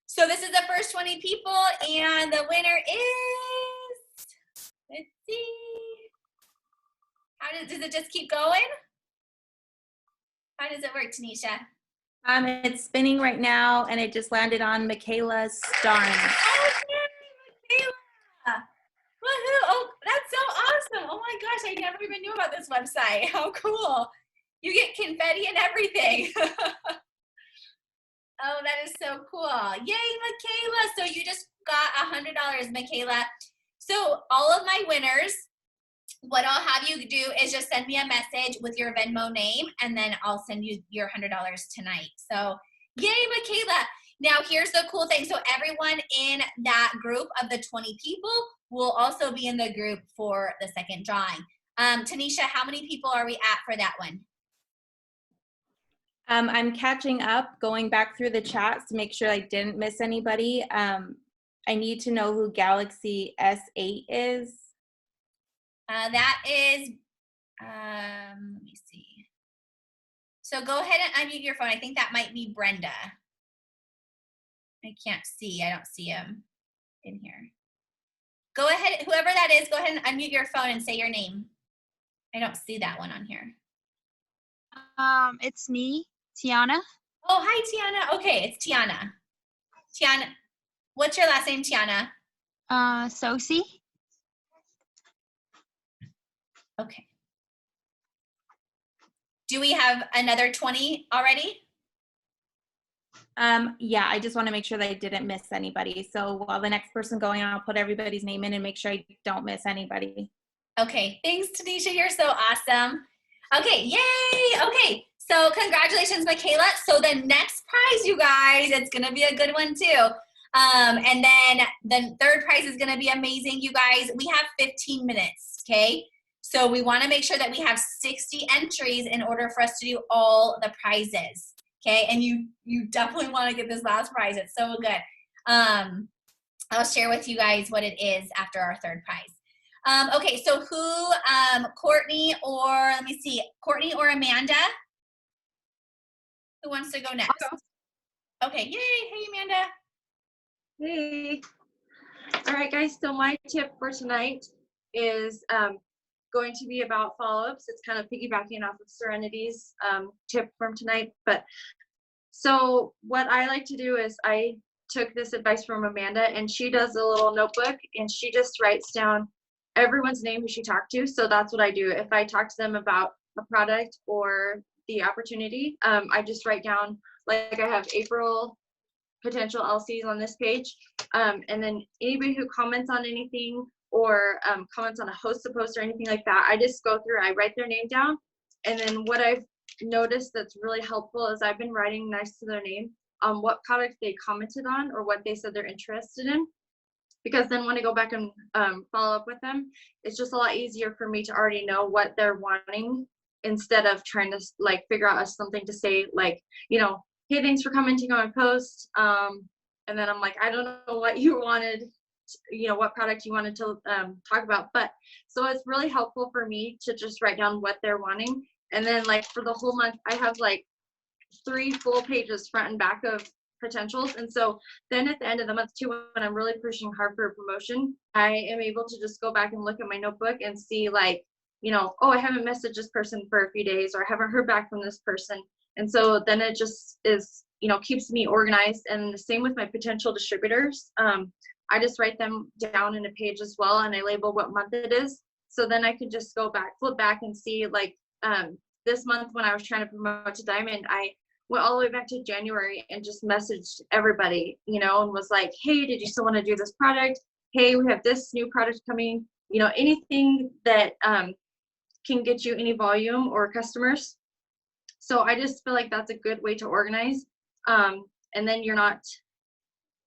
Speaker 1: So this is the first 20 people, and the winner is, let's see. Does it just keep going? How does it work, Tanisha?
Speaker 4: It's spinning right now, and it just landed on Michaela Starnes.
Speaker 1: Oh, yay, Michaela! Woohoo! Oh, that's so awesome! Oh my gosh, I never even knew about this website. How cool! You get confetti and everything. Oh, that is so cool. Yay, Michaela. So you just got $100, Michaela. So all of my winners, what I'll have you do is just send me a message with your Venmo name, and then I'll send you your $100 tonight. So yay, Michaela. Now here's the cool thing. So everyone in that group of the 20 people will also be in the group for the second drawing. Tanisha, how many people are we at for that one?
Speaker 4: I'm catching up, going back through the chats to make sure I didn't miss anybody. I need to know who Galaxy S8 is.
Speaker 1: That is, let me see. So go ahead and unmute your phone. I think that might be Brenda. I can't see. I don't see him in here. Go ahead, whoever that is, go ahead and unmute your phone and say your name. I don't see that one on here.
Speaker 7: It's me, Tiana.
Speaker 1: Oh, hi, Tiana. Okay, it's Tiana. Tiana, what's your last name, Tiana?
Speaker 7: Sosi.
Speaker 1: Okay. Do we have another 20 already?
Speaker 4: Yeah, I just want to make sure that I didn't miss anybody. So while the next person going, I'll put everybody's name in and make sure I don't miss anybody.
Speaker 1: Okay, thanks, Tanisha. You're so awesome. Okay, yay! Okay, so congratulations, Michaela. So the next prize, you guys, it's gonna be a good one too. And then the third prize is gonna be amazing, you guys. We have 15 minutes, okay? So we wanna make sure that we have 60 entries in order for us to do all the prizes, okay? And you definitely wanna get this last prize, it's so good. I'll share with you guys what it is after our third prize. Okay, so who, Courtney or, let me see, Courtney or Amanda? Who wants to go next? Okay, yay, hey Amanda.
Speaker 8: Hey. All right, guys, so my tip for tonight is going to be about follow-ups. It's kind of piggybacking off of Serenity's tip from tonight. But so what I like to do is I took this advice from Amanda, and she does a little notebook, and she just writes down everyone's name who she talked to. So that's what I do. If I talk to them about a product or the opportunity, I just write down, like I have April potential LCs on this page. And then anybody who comments on anything or comments on a host post or anything like that, I just go through, I write their name down. And then what I've noticed that's really helpful is I've been writing next to their name what product they commented on or what they said they're interested in. Because then when I go back and follow up with them, it's just a lot easier for me to already know what they're wanting instead of trying to like figure out something to say, like, you know, hey, thanks for commenting on my post. And then I'm like, I don't know what you wanted, you know, what product you wanted to talk about. But so it's really helpful for me to just write down what they're wanting. And then like for the whole month, I have like 3 full pages front and back of potentials. And so then at the end of the month too, when I'm really pushing hard for a promotion, I am able to just go back and look at my notebook and see like, you know, oh, I haven't messaged this person for a few days, or I haven't heard back from this person. And so then it just is, you know, keeps me organized. And the same with my potential distributors. I just write them down in a page as well, and I label what month it is. So then I can just go back, flip back and see like this month when I was trying to promote to Diamond, I went all the way back to January and just messaged everybody, you know, and was like, hey, did you still want to do this product? Hey, we have this new product coming, you know, anything that can get you any volume or customers. So I just feel like that's a good way to organize. And then you're not,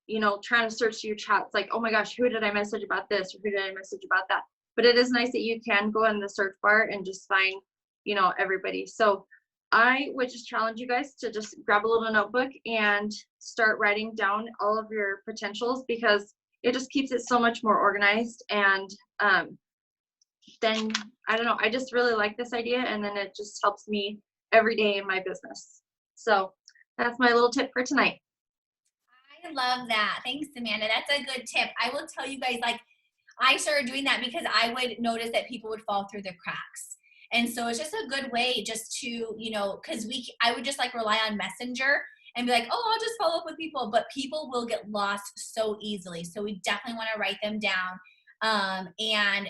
Speaker 8: you know, trying to search your chats like, oh my gosh, who did I message about this or who did I message about that? But it is nice that you can go in the search bar and just find, you know, everybody. So I would just challenge you guys to just grab a little notebook and start writing down all of your potentials, because it just keeps it so much more organized. And then, I don't know, I just really like this idea, and then it just helps me every day in my business. So that's my little tip for tonight.
Speaker 1: I love that. Thanks, Amanda. That's a good tip. I will tell you guys, like, I started doing that because I would notice that people would fall through the cracks. And so it's just a good way just to, you know, because I would just like rely on Messenger and be like, oh, I'll just follow up with people. But people will get lost so easily. So we definitely want to write them down. And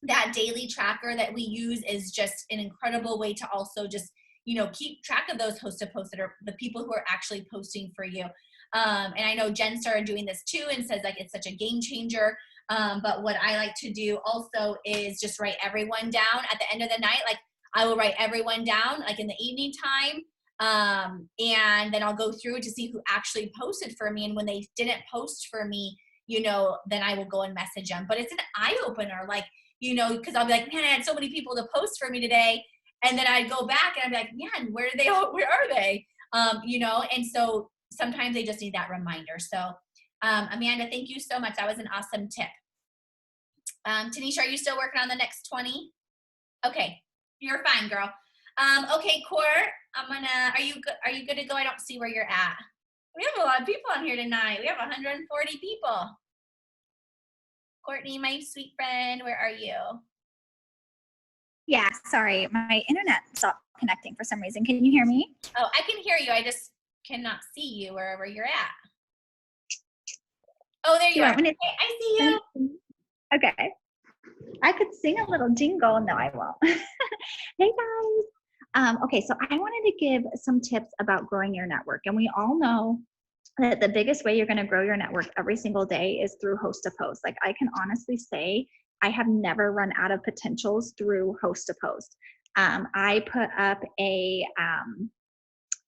Speaker 1: that daily tracker that we use is just an incredible way to also just, you know, keep track of those host to post that are the people who are actually posting for you. And I know Jen started doing this too and says like it's such a game changer. But what I like to do also is just write everyone down at the end of the night. Like I will write everyone down like in the evening time. And then I'll go through to see who actually posted for me. And when they didn't post for me, you know, then I will go and message them. But it's an eye opener, like, you know, because I'll be like, man, I had so many people to post for me today. And then I'd go back and I'd be like, man, where are they? Where are they? You know, and so sometimes they just need that reminder. So Amanda, thank you so much. That was an awesome tip. Tanisha, are you still working on the next 20? Okay, you're fine, girl. Okay, Court, are you good to go? I don't see where you're at. We have a lot of people on here tonight. We have 140 people. Courtney, my sweet friend, where are you?
Speaker 7: Yeah, sorry, my internet stopped connecting for some reason. Can you hear me?
Speaker 1: Oh, I can hear you. I just cannot see you wherever you're at. Oh, there you are. Okay, I see you.
Speaker 7: Okay. I could sing a little jingle. No, I won't. Hey guys. Okay, so I wanted to give some tips about growing your network. And we all know that the biggest way you're going to grow your network every single day is through host to post. Like, I can honestly say I have never run out of potentials through host to post. I put up a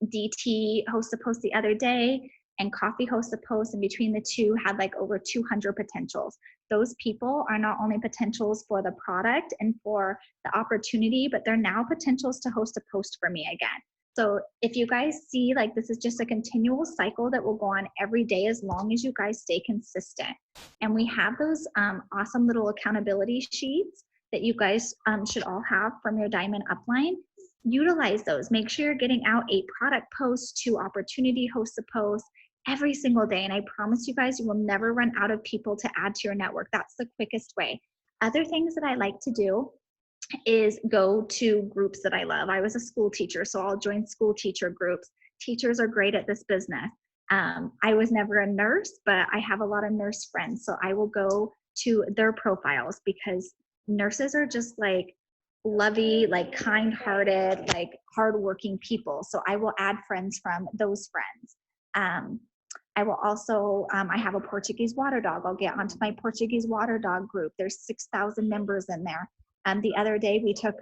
Speaker 7: DT host to post the other day and coffee host to post, and between the two had like over 200 potentials. Those people are not only potentials for the product and for the opportunity, but they're now potentials to host a post for me again. So if you guys see, like, this is just a continual cycle that will go on every day as long as you guys stay consistent. And we have those awesome little accountability sheets that you guys should all have from your Diamond upline. Utilize those. Make sure you're getting out a product post, 2 opportunity host a post every single day. And I promise you guys, you will never run out of people to add to your network. That's the quickest way. Other things that I like to do is go to groups that I love. I was a school teacher, so I'll join school teacher groups. Teachers are great at this business. I was never a nurse, but I have a lot of nurse friends, so I will go to their profiles because nurses are just like lovey, like kind-hearted, like hardworking people. So I will add friends from those friends. I will also, I have a Portuguese water dog. I'll get onto my Portuguese water dog group. There's 6,000 members in there. The other day we took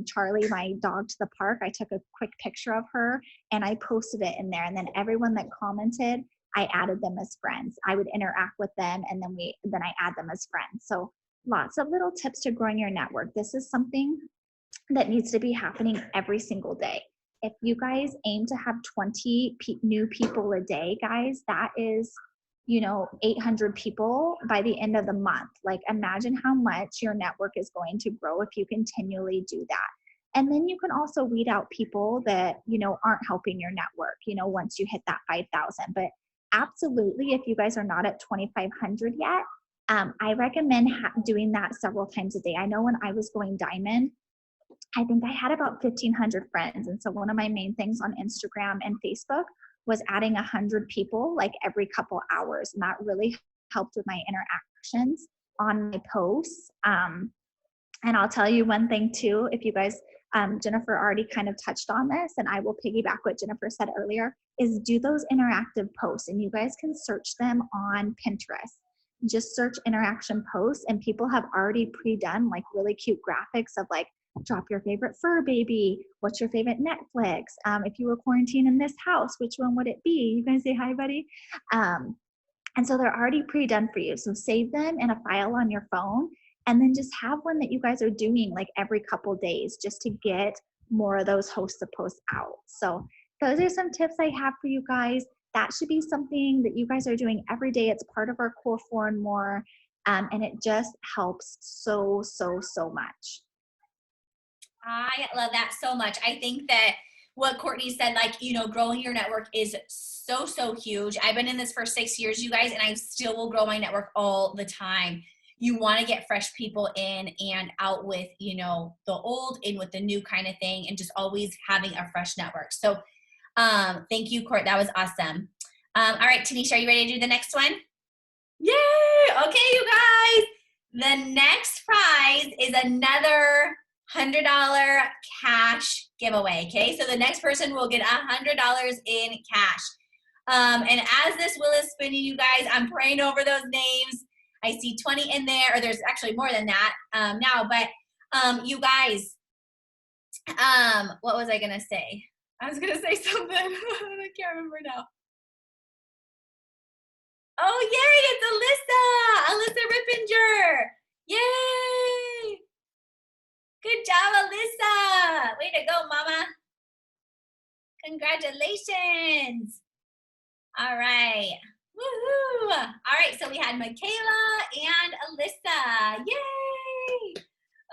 Speaker 7: Charlie, my dog, to the park. I took a quick picture of her and I posted it in there. And then everyone that commented, I added them as friends. I would interact with them and then I add them as friends. So lots of little tips to growing your network. This is something that needs to be happening every single day. If you guys aim to have 20 new people a day, guys, that is, 800 people by the end of the month. Like, imagine how much your network is going to grow if you continually do that. And then you can also weed out people that, aren't helping your network, once you hit that 5,000. But absolutely, if you guys are not at 2,500 yet, I recommend doing that several times a day. I know when I was going Diamond, I think I had about 1,500 friends. And so one of my main things on Instagram and Facebook was adding 100 people like every couple hours. And that really helped with my interactions on my posts. And I'll tell you one thing too, if you guys, Jennifer already kind of touched on this, and I will piggyback what Jennifer said earlier, is do those interactive posts. And you guys can search them on Pinterest. Just search interaction posts, and people have already pre-done like really cute graphics of like, drop your favorite fur baby. What's your favorite Netflix? If you were quarantined in this house, which one would it be? You guys say hi, buddy. And so they're already pre-done for you. So save them in a file on your phone, and then just have one that you guys are doing like every couple days just to get more of those host to post out. So those are some tips I have for you guys. That should be something that you guys are doing every day. It's part of our core 4 and more. And it just helps so, so, so much.
Speaker 1: I love that so much. I think that what Courtney said, like, growing your network is so, so huge. I've been in this for 6 years, you guys, and I still will grow my network all the time. You want to get fresh people in and out with, the old in with the new kind of thing, and just always having a fresh network. So thank you, Court. That was awesome. All right, Tanisha, are you ready to do the next one? Yay! Okay, you guys. The next prize is another $100 cash giveaway. Okay, so the next person will get $100 in cash. And as this wheel is spinning, you guys, I'm praying over those names. I see 20 in there, or there's actually more than that now. But you guys, what was I gonna say? I was gonna say something. I can't remember now. Oh, yay! It's Alyssa Rippinger. Yay! Good job, Alyssa. Way to go, Mama. Congratulations. All right. Woohoo. All right, so we had Michaela and Alyssa. Yay.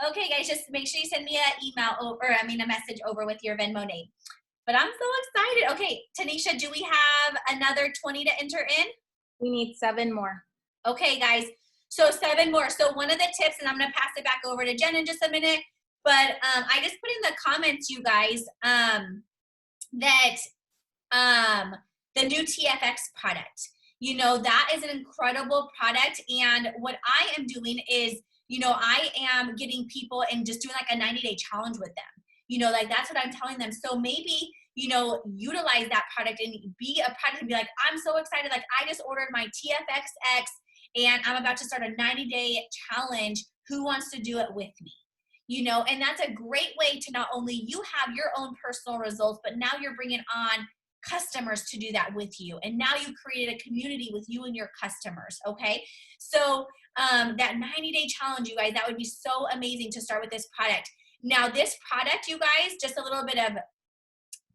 Speaker 1: Okay, guys, just make sure you send me a message over with your Venmo name. But I'm so excited. Okay, Tanisha, do we have another 20 to enter in?
Speaker 4: We need 7 more.
Speaker 1: Okay, guys. So 7 more. So one of the tips, and I'm going to pass it back over to Jen in just a minute, but I just put in the comments, you guys, that the new TFX product, that is an incredible product. And what I am doing is, I am getting people and just doing like a 90-day challenge with them. You know, like that's what I'm telling them. So maybe, you know, utilize that product and be a product and be like, I'm so excited. Like I just ordered my TFXX and I'm about to start a 90-day challenge. Who wants to do it with me? You know, and that's a great way to not only you have your own personal results, but now you're bringing on customers to do that with you. And now you created a community with you and your customers. Okay. So that 90-day challenge, you guys, that would be so amazing to start with this product. Now this product, you guys, just a little bit of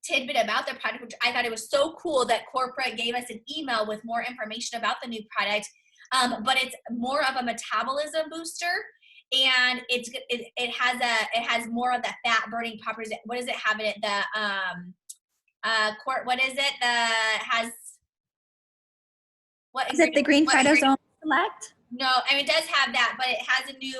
Speaker 1: tidbit about the product, which I thought it was so cool that corporate gave us an email with more information about the new product. But it's more of a metabolism booster, and it has more of the fat burning properties. What does it have in it? What is it?
Speaker 7: Is it the green phytosome select?
Speaker 1: No, I mean it does have that, but it has a new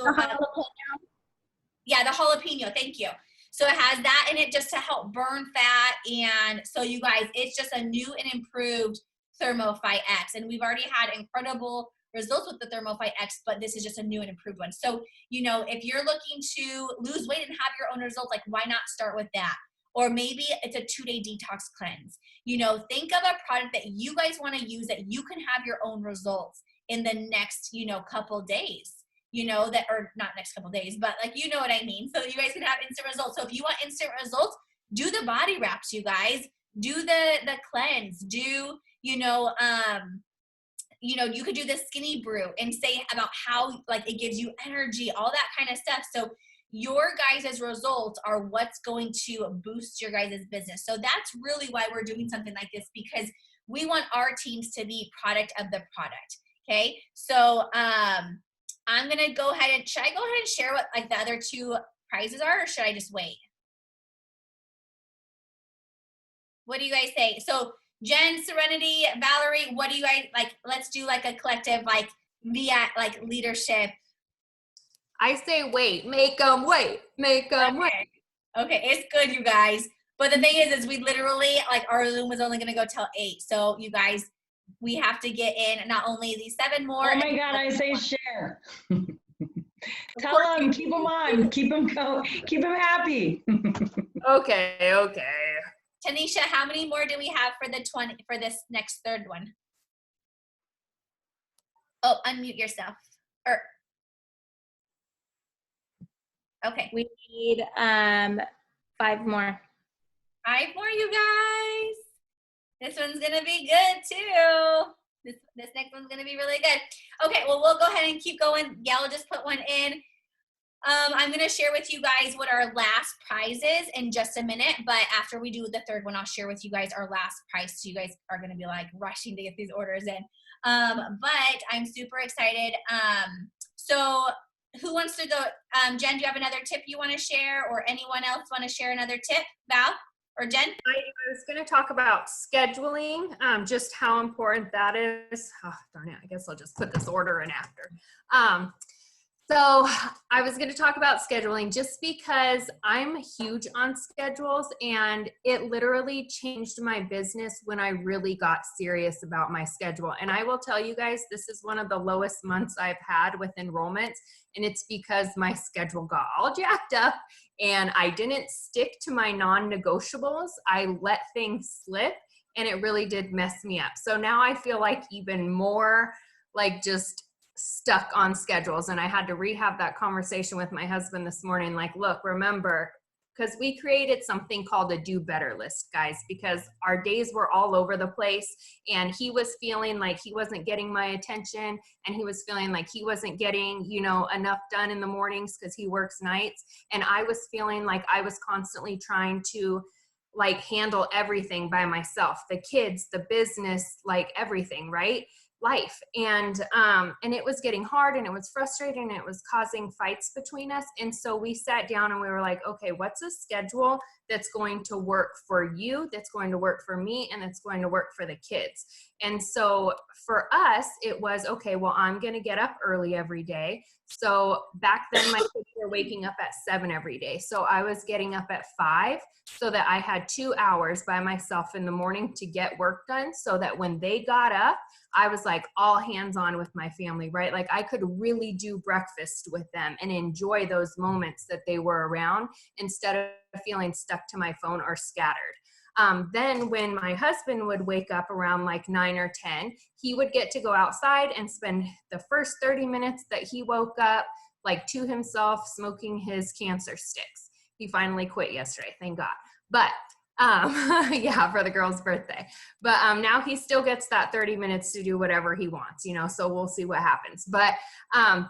Speaker 1: the jalapeno. Thank you. So it has that in it just to help burn fat, and so you guys, it's just a new and improved ThermoFight X, and we've already had incredible results with the ThermoFight X, but this is just a new and improved one. So, you know, if you're looking to lose weight and have your own results, like why not start with that? Or maybe it's a 2-day detox cleanse. You know, think of a product that you guys want to use that you can have your own results in the next, you know, couple days. You know, that, or not next couple days, but like, you know what I mean? So you guys can have instant results. So if you want instant results, do the body wraps, you guys. Do the cleanse. Do, you could do the skinny brew and say about how like it gives you energy, all that kind of stuff. So your guys' results are what's going to boost your guys' business. So that's really why we're doing something like this, because we want our teams to be product of the product. Okay. So I'm going to go ahead and, should I go ahead and share what like the other 2 prizes are, or should I just wait? What do you guys say? So Jen, Serenity, Valerie, what do you guys like? Let's do like a collective, like via like leadership.
Speaker 6: I say wait, make them wait, make them wait.
Speaker 1: Okay, it's good, you guys. But the thing is we literally, like our Zoom was only gonna go till 8. So you guys, we have to get in not only these 7 more.
Speaker 3: Oh my God, I say share. Tell them, keep them on, keep them happy.
Speaker 6: Okay.
Speaker 1: Tanisha, how many more do we have for this next third one? Oh, unmute yourself. Okay.
Speaker 4: We need 5 more.
Speaker 1: 5 more, you guys. This one's gonna be good too. This next one's gonna be really good. Okay, well we'll go ahead and keep going. Gail just put one in. I'm gonna share with you guys what our last prize is in just a minute, but after we do the third one, I'll share with you guys our last prize, so you guys are gonna be like rushing to get these orders in. But I'm super excited. So who wants to go? Jen, do you have another tip you wanna share, or anyone else wanna share another tip? Val or Jen?
Speaker 6: I was going to talk about scheduling, just how important that is. Oh, darn it. I guess I'll just put this order in after. So I was going to talk about scheduling just because I'm huge on schedules, and it literally changed my business when I really got serious about my schedule. And I will tell you guys, this is one of the lowest months I've had with enrollments, and it's because my schedule got all jacked up and I didn't stick to my non-negotiables. I let things slip, and it really did mess me up. So now I feel like even more like just stuck on schedules, and I had to rehab that conversation with my husband this morning. Like, look, remember, because we created something called a do better list, guys, because our days were all over the place, and he was feeling like he wasn't getting my attention, and he was feeling like he wasn't getting, enough done in the mornings because he works nights. And I was feeling like I was constantly trying to like handle everything by myself, the kids, the business, like everything, right? Life. And it was getting hard, and it was frustrating, and it was causing fights between us. And so we sat down and we were like, okay, what's a schedule that's going to work for you, that's going to work for me, and that's going to work for the kids? And so for us, it was, okay, well, I'm going to get up early every day. So back then my kids were waking up at 7 every day. So I was getting up at 5 so that I had 2 hours by myself in the morning to get work done, so that when they got up, I was like all hands on with my family, right? Like I could really do breakfast with them and enjoy those moments that they were around instead of feeling stuck to my phone or scattered. Then when my husband would wake up around like 9 or 10, he would get to go outside and spend the first 30 minutes that he woke up like to himself smoking his cancer sticks. He finally quit yesterday, thank God. But yeah, for the girl's birthday. But now he still gets that 30 minutes to do whatever he wants, you know, so we'll see what happens. But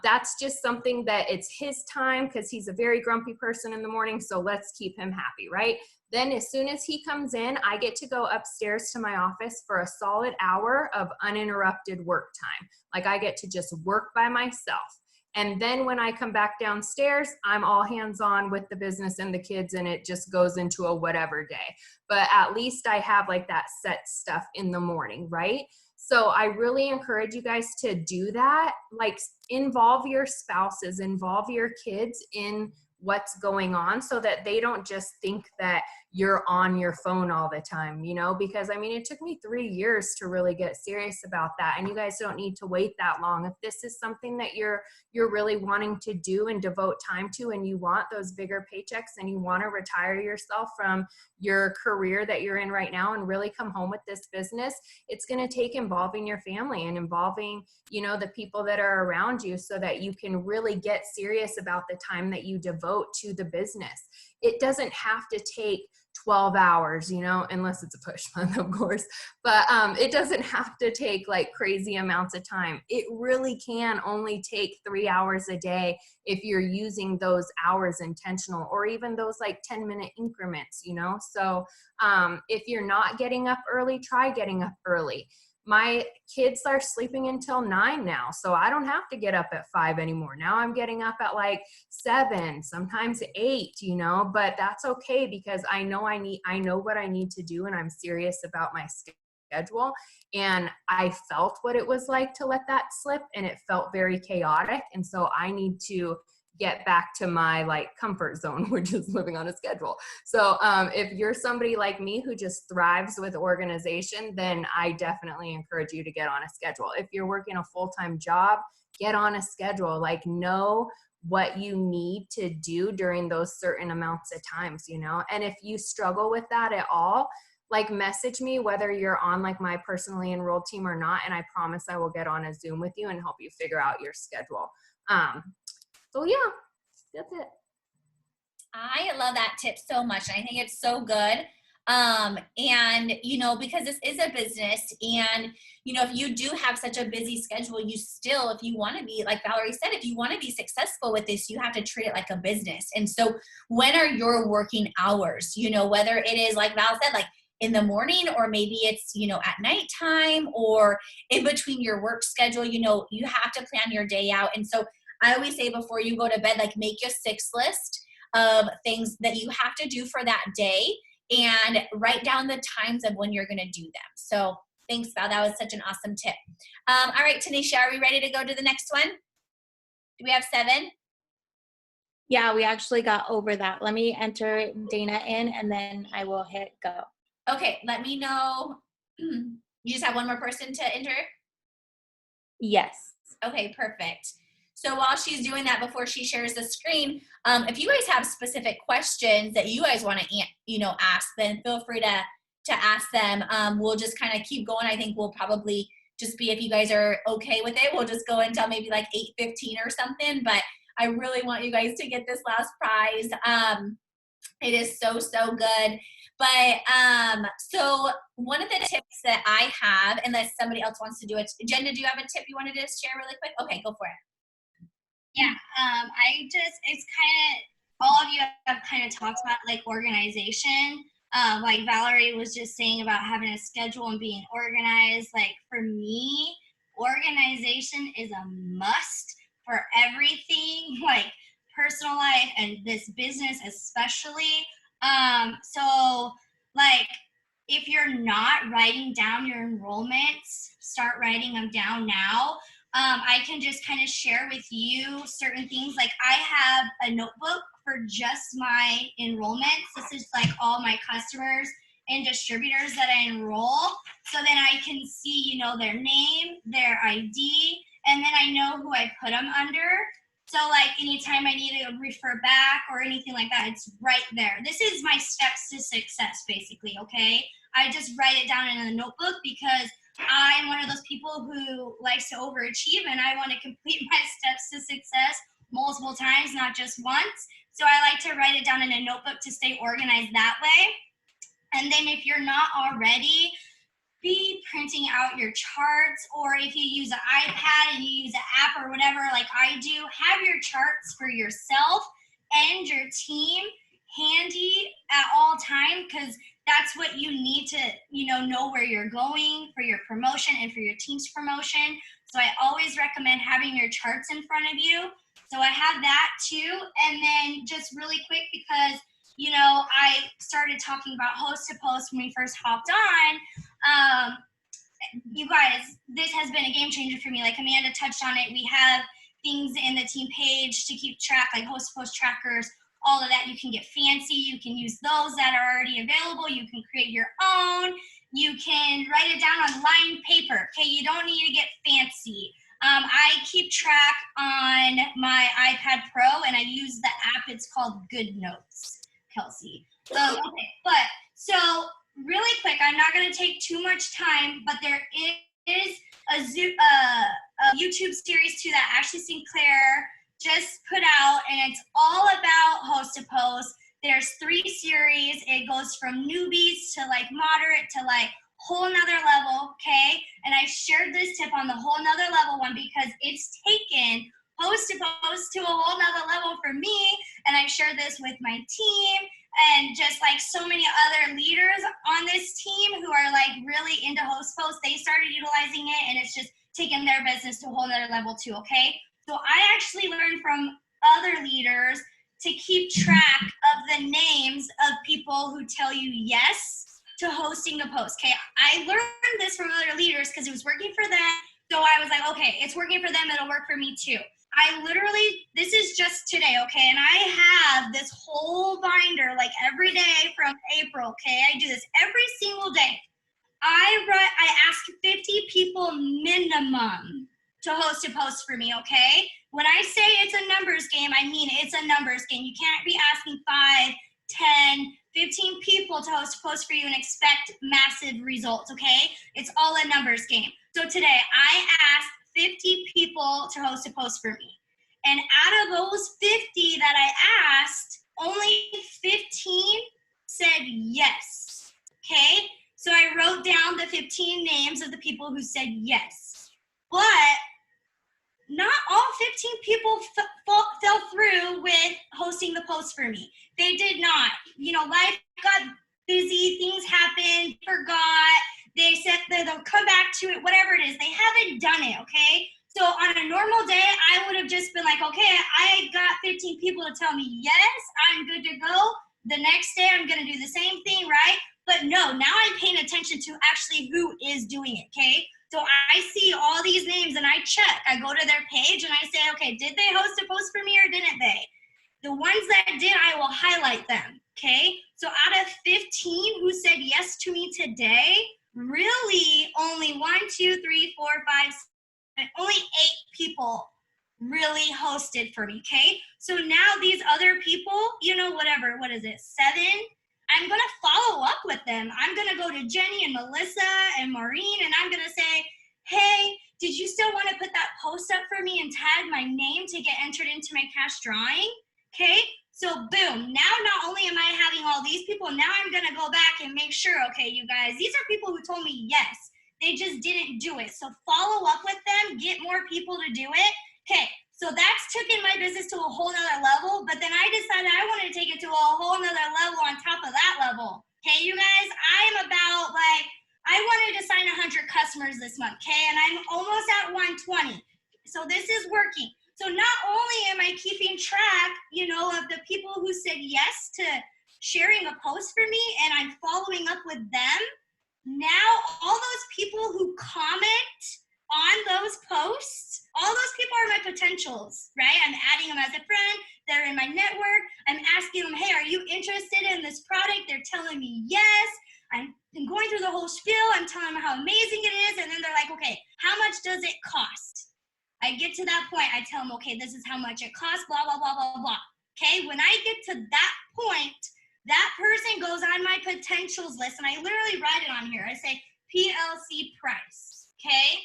Speaker 6: that's just something that it's his time because he's a very grumpy person in the morning. So let's keep him happy, right? Then as soon as he comes in, I get to go upstairs to my office for a solid hour of uninterrupted work time. Like I get to just work by myself. And then when I come back downstairs, I'm all hands on with the business and the kids, and it just goes into a whatever day. But at least I have like that set stuff in the morning, right? So I really encourage you guys to do that. Like involve your spouses, involve your kids in what's going on so that they don't just think that you're on your phone all the time, you know, because I mean, it took me 3 years to really get serious about that. And you guys don't need to wait that long. If this is something that you're really wanting to do and devote time to, and you want those bigger paychecks and you want to retire yourself from your career that you're in right now and really come home with this business, it's going to take involving your family and involving, you know, the people that are around you so that you can really get serious about the time that you devote to the business. It doesn't have to take 12 hours, you know, unless it's a push month, of course, but it doesn't have to take like crazy amounts of time. It really can only take 3 hours a day if you're using those hours intentional, or even those like 10-minute increments, you know? So if you're not getting up early, try getting up early. My kids are sleeping until 9 now, so I don't have to get up at 5 anymore. Now I'm getting up at like 7, sometimes 8, you know, but that's okay because I know what I need to do, and I'm serious about my schedule. And I felt what it was like to let that slip, and it felt very chaotic. And so I need to get back to my like comfort zone, which is living on a schedule. So if you're somebody like me who just thrives with organization, then I definitely encourage you to get on a schedule. If you're working a full-time job, get on a schedule. Like know what you need to do during those certain amounts of times, you know? And if you struggle with that at all, like message me whether you're on like my personally enrolled team or not, and I promise I will get on a Zoom with you and help you figure out your schedule. So yeah, that's it.
Speaker 1: I love that tip so much. I think it's so good. And you know, because this is a business, and you know, if you do have such a busy schedule, you still, if you want to be, like Valerie said, if you want to be successful with this, you have to treat it like a business. And so when are your working hours? You know, whether it is like Val said, like in the morning, or maybe it's, you know, at nighttime, or in between your work schedule, you know, you have to plan your day out. And so I always say before you go to bed, like make your 6 list of things that you have to do for that day, and write down the times of when you're going to do them. So thanks, Val. That was such an awesome tip. All right, Tanisha, are we ready to go to the next one? Do we have 7?
Speaker 4: Yeah, we actually got over that. Let me enter Dana in, and then I will hit go.
Speaker 1: Okay, let me know. You just have one more person to enter?
Speaker 4: Yes.
Speaker 1: Okay, perfect. So while she's doing that, before she shares the screen, if you guys have specific questions that you guys want to, you know, ask, then feel free to ask them. We'll just kind of keep going. I think we'll probably just be, if you guys are okay with it, we'll just go until maybe like 8:15 or something. But I really want you guys to get this last prize. It is so, so good. But so one of the tips that I have, unless somebody else wants to do it, Jen, did you have a tip you wanted to share really quick? Okay, go for it.
Speaker 2: Yeah, it's kind of, all of you have kind of talked about like organization. Like Valerie was just saying about having a schedule and being organized. Like for me, organization is a must for everything, like personal life and this business especially. So like if you're not writing down your enrollments, start writing them down now. I can just kind of share with you certain things. Like I have a notebook for just my enrollments. This is like all my customers and distributors that I enroll. So then I can see, you know, their name, their ID, and then I know who I put them under. So like anytime I need to refer back or anything like that, it's right there. This is my steps to success, basically, okay? I just write it down in a notebook because I'm one of those people who likes to overachieve, and I want to complete my steps to success multiple times, not just once. So I like to write it down in a notebook to stay organized that way. And then if you're not already, be printing out your charts, or if you use an iPad and you use an app or whatever like I do, have your charts for yourself and your team handy at all time, because that's what you need to, you know where you're going for your promotion and for your team's promotion. So I always recommend having your charts in front of you. So I have that too. And then just really quick, because you know, I started talking about host to post when we first hopped on. You guys, this has been a game changer for me. Like Amanda touched on it. We have things in the team page to keep track, like host to post trackers, all of that. You can get fancy. You can use those that are already available. You can create your own. You can write it down on lined paper. Okay, you don't need to get fancy. I keep track on my iPad Pro, and I use the app. It's called Good Notes, Kelsey. Okay, but so really quick, I'm not going to take too much time, but there is a YouTube series too that Ashley Sinclair just put out, and it's all about host to post. There's 3 series. It goes from newbies to like moderate to like whole nother level, okay? And I shared this tip on the whole nother level one because it's taken host to post to a whole nother level for me, and I shared this with my team and just like so many other leaders on this team who are like really into host post. They started utilizing it, and it's just taken their business to a whole nother level too, okay? So I actually learned from other leaders to keep track of the names of people who tell you yes to hosting a post, okay? I learned this from other leaders because it was working for them. So I was like, okay, it's working for them, it'll work for me too. I literally, this is just today, okay? And I have this whole binder like every day from April, okay? I do this every single day. I ask 50 people minimum to host a post for me, okay? When I say it's a numbers game, I mean it's a numbers game. You can't be asking 5, 10, 15 people to host a post for you and expect massive results, okay? It's all a numbers game. So today, I asked 50 people to host a post for me. And out of those 50 that I asked, only 15 said yes, okay? So I wrote down the 15 names of the people who said yes. But not all 15 people fell through with hosting the post for me. They did not. You know, life got busy, things happened, forgot. They said that they'll come back to it, whatever it is. They haven't done it, okay? So on a normal day, I would have just been like, okay, I got 15 people to tell me, yes, I'm good to go. The next day, I'm going to do the same thing, right? But no, now I'm paying attention to actually who is doing it, okay? So I see all these names and I check. I go to their page and I say, okay, did they host a post for me or didn't they? The ones that did, I will highlight them, okay? So out of 15 who said yes to me today, really only 1, 2, 3, 4, 5, 6, only 8 people really hosted for me, okay? So now these other people, you know, whatever, what is it, 7? I'm gonna follow up with them. I'm gonna go to Jenny and Melissa and Maureen, and I'm gonna say, hey, did you still wanna put that post up for me and tag my name to get entered into my cash drawing? Okay, so boom, now not only am I having all these people, now I'm gonna go back and make sure, okay, you guys, these are people who told me yes, they just didn't do it. So follow up with them, get more people to do it. Okay, so that's taken my business to a whole nother level, but then I decided I wanted to take it to a whole nother level on top of that level. Okay, you guys, I'm about like, I wanted to sign 100 customers this month, okay, and I'm almost at 120. So this is working. So not only am I keeping track, you know, of the people who said yes to sharing a post for me, and I'm following up with them, now all those people who comment on those posts, all those people are my potentials, right? I'm adding them as a friend. They're in my network. I'm asking them, hey, are you interested in this product? They're telling me yes. I'm going through the whole spiel. I'm telling them how amazing it is. And then they're like, okay, how much does it cost? I get to that point. I tell them, okay, this is how much it costs, blah, blah, blah, blah, blah. Okay, when I get to that point, that person goes on my potentials list, and I literally write it on here. I say PLC price, okay?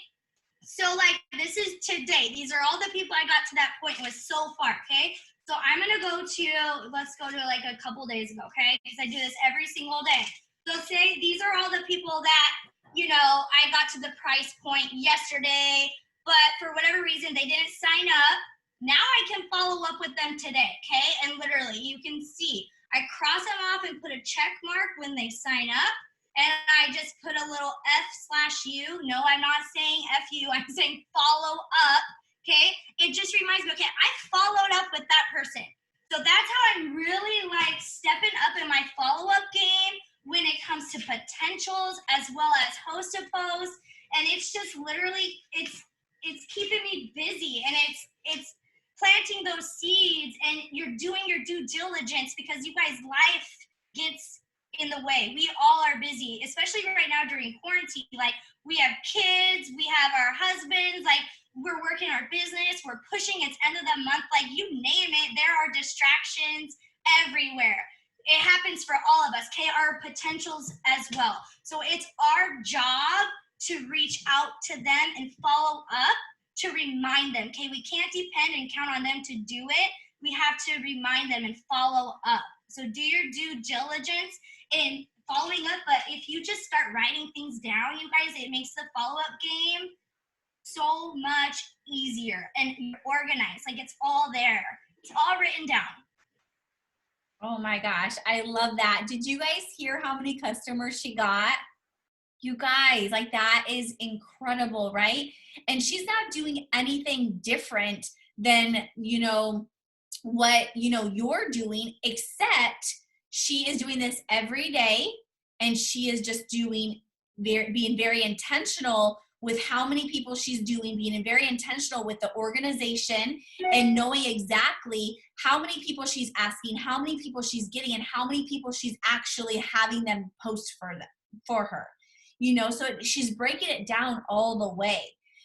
Speaker 2: So, like, this is today. These are all the people I got to that point with so far, okay? So I'm going to go to, let's go to, like, a couple days ago, okay? Because I do this every single day. So say these are all the people that, you know, I got to the price point yesterday, but for whatever reason, they didn't sign up. Now I can follow up with them today, okay? And literally, you can see, I cross them off and put a check mark when they sign up. And I just put a little F/U. No, I'm not saying FU. I'm saying follow up, okay? It just reminds me, okay, I followed up with that person. So that's how I'm really, like, stepping up in my follow-up game when it comes to potentials as well as host to post. And it's just literally, it's keeping me busy, and it's planting those seeds, and you're doing your due diligence because you guys, life gets in the way. We all are busy, especially right now during quarantine. Like, we have kids, we have our husbands, like, we're working our business, we're pushing, it's end of the month, like, you name it, there are distractions everywhere. It happens for all of us, okay? Our potentials as well. So it's our job to reach out to them and follow up to remind them, okay? We can't depend and count on them to do it. We have to remind them and follow up. So do your due diligence in following up, but if you just start writing things down, you guys, it makes the follow-up game so much easier and organized. Like, it's all there. It's all written down.
Speaker 1: Oh my gosh, I love that. Did you guys hear how many customers she got? You guys, like, that is incredible, right? And she's not doing anything different than, you know, what, you know, you're doing, except she is doing this every day, and she is just being very intentional with how many people she's doing, being very intentional with the organization, and knowing exactly how many people she's asking, how many people she's getting, and how many people she's actually having them post for her. You know, so she's breaking it down all the way.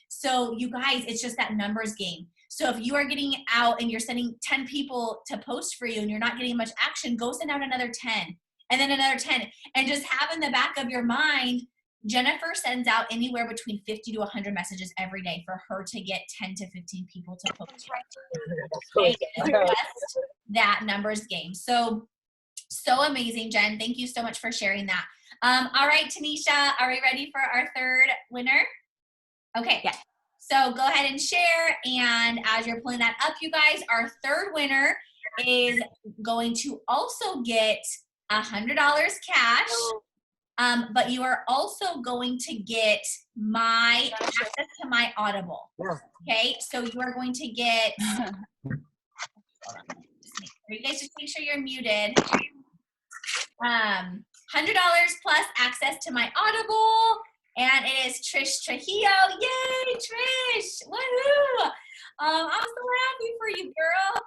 Speaker 1: So you guys, it's just that numbers game. So if you are getting out and you're sending 10 people to post for you and you're not getting much action, go send out another 10 and then another 10. And just have in the back of your mind, Jennifer sends out anywhere between 50 to 100 messages every day for her to get 10 to 15 people to post. Okay? Just that numbers game. So amazing, Jen. Thank you so much for sharing that. All right, Tanisha, are we ready for our third winner? Okay.
Speaker 4: Yeah.
Speaker 1: So go ahead and share. And as you're pulling that up, you guys, our third winner is going to also get $100 cash. But you are also going to get my access to my Audible. Okay. So you are going to get, you guys just make sure you're muted. $100 plus access to my Audible, and it is Trish Trujillo. Yay, Trish! Woohoo! I'm so happy for you, girl.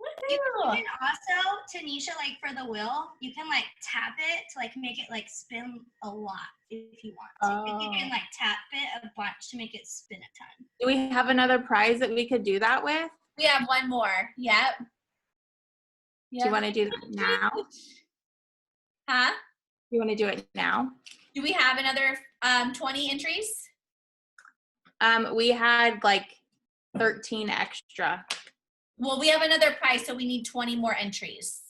Speaker 1: Woohoo!
Speaker 2: You can also, Tanisha, like, for the wheel, you can, like, tap it to, like, make it, like, spin a lot if you want to. You can, like, tap it a bunch to make it spin a ton.
Speaker 4: Do we have another prize that we could do that with?
Speaker 1: We have one more. Yep.
Speaker 4: Do you want to do that now?
Speaker 1: Huh?
Speaker 4: You want to do it now?
Speaker 1: Do we have another 20 entries?
Speaker 4: We had like 13 extra.
Speaker 1: Well, we have another prize, so we need 20 more entries.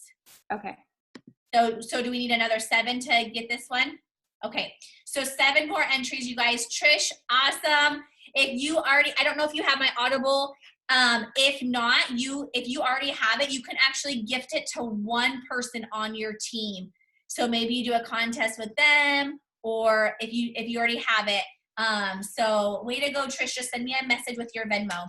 Speaker 4: Okay.
Speaker 1: So do we need another 7 to get this one? Okay, so 7 more entries, you guys. Trish, awesome. If you already, I don't know if you have my Audible. If not, if you already have it, you can actually gift it to one person on your team. So maybe you do a contest with them, or if you already have it. So way to go, Trish. Just send me a message with your Venmo.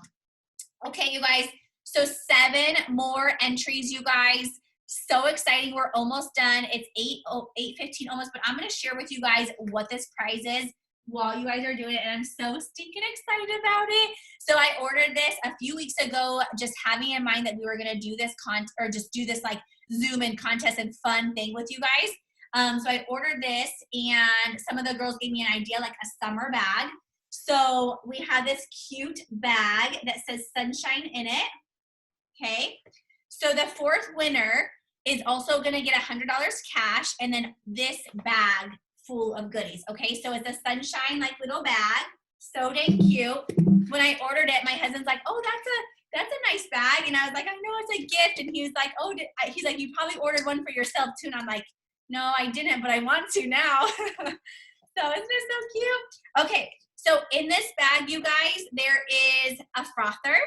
Speaker 1: Okay, you guys. So 7 more entries, you guys. So exciting. We're almost done. It's 8:15 almost, but I'm going to share with you guys what this prize is while you guys are doing it, and I'm so stinking excited about it. So I ordered this a few weeks ago, just having in mind that we were going to do this just do this like Zoom and contest and fun thing with you guys. So I ordered this, and some of the girls gave me an idea, like a summer bag. So we have this cute bag that says sunshine in it. Okay. So the fourth winner is also going to get $100 cash, and then this bag full of goodies. Okay. So it's a sunshine like little bag. So dang cute. When I ordered it, my husband's like, "Oh, that's a nice bag." And I was like, "I know it's a gift." And he was like, "Oh," he's like, "You probably ordered one for yourself too." And I'm like, "No, I didn't, but I want to now." So isn't it so cute? Okay. So in this bag, you guys, there is a frother.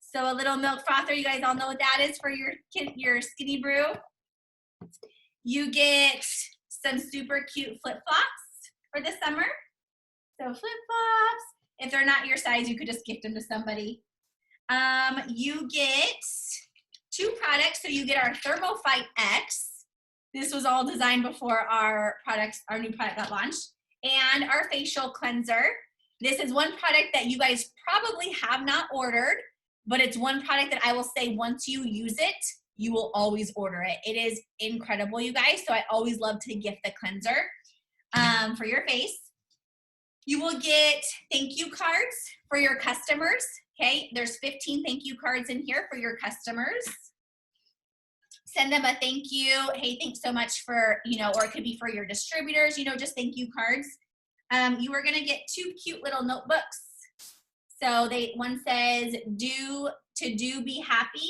Speaker 1: So a little milk frother. You guys all know what that is for your skinny brew. You get some super cute flip-flops for the summer. So flip-flops. If they're not your size, you could just gift them to somebody. You get 2 products. So you get our ThermoFight X. This was all designed before our new product got launched. And our facial cleanser. This is one product that you guys probably have not ordered, but it's one product that I will say once you use it, you will always order it. It is incredible, you guys. So I always love to gift the cleanser for your face. You will get thank you cards for your customers. Okay, there's 15 thank you cards in here for your customers. Send them a thank you. Hey, thanks so much for, or it could be for your distributors, just thank you cards. You are gonna get 2 cute little notebooks. So one says be happy,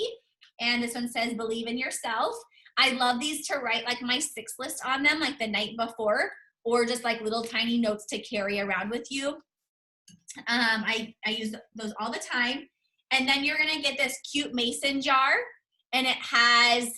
Speaker 1: and this one says believe in yourself. I love these to write like my 6 list on them, like the night before, or just like little tiny notes to carry around with you. I use those all the time. And then you're gonna get this cute mason jar, and it has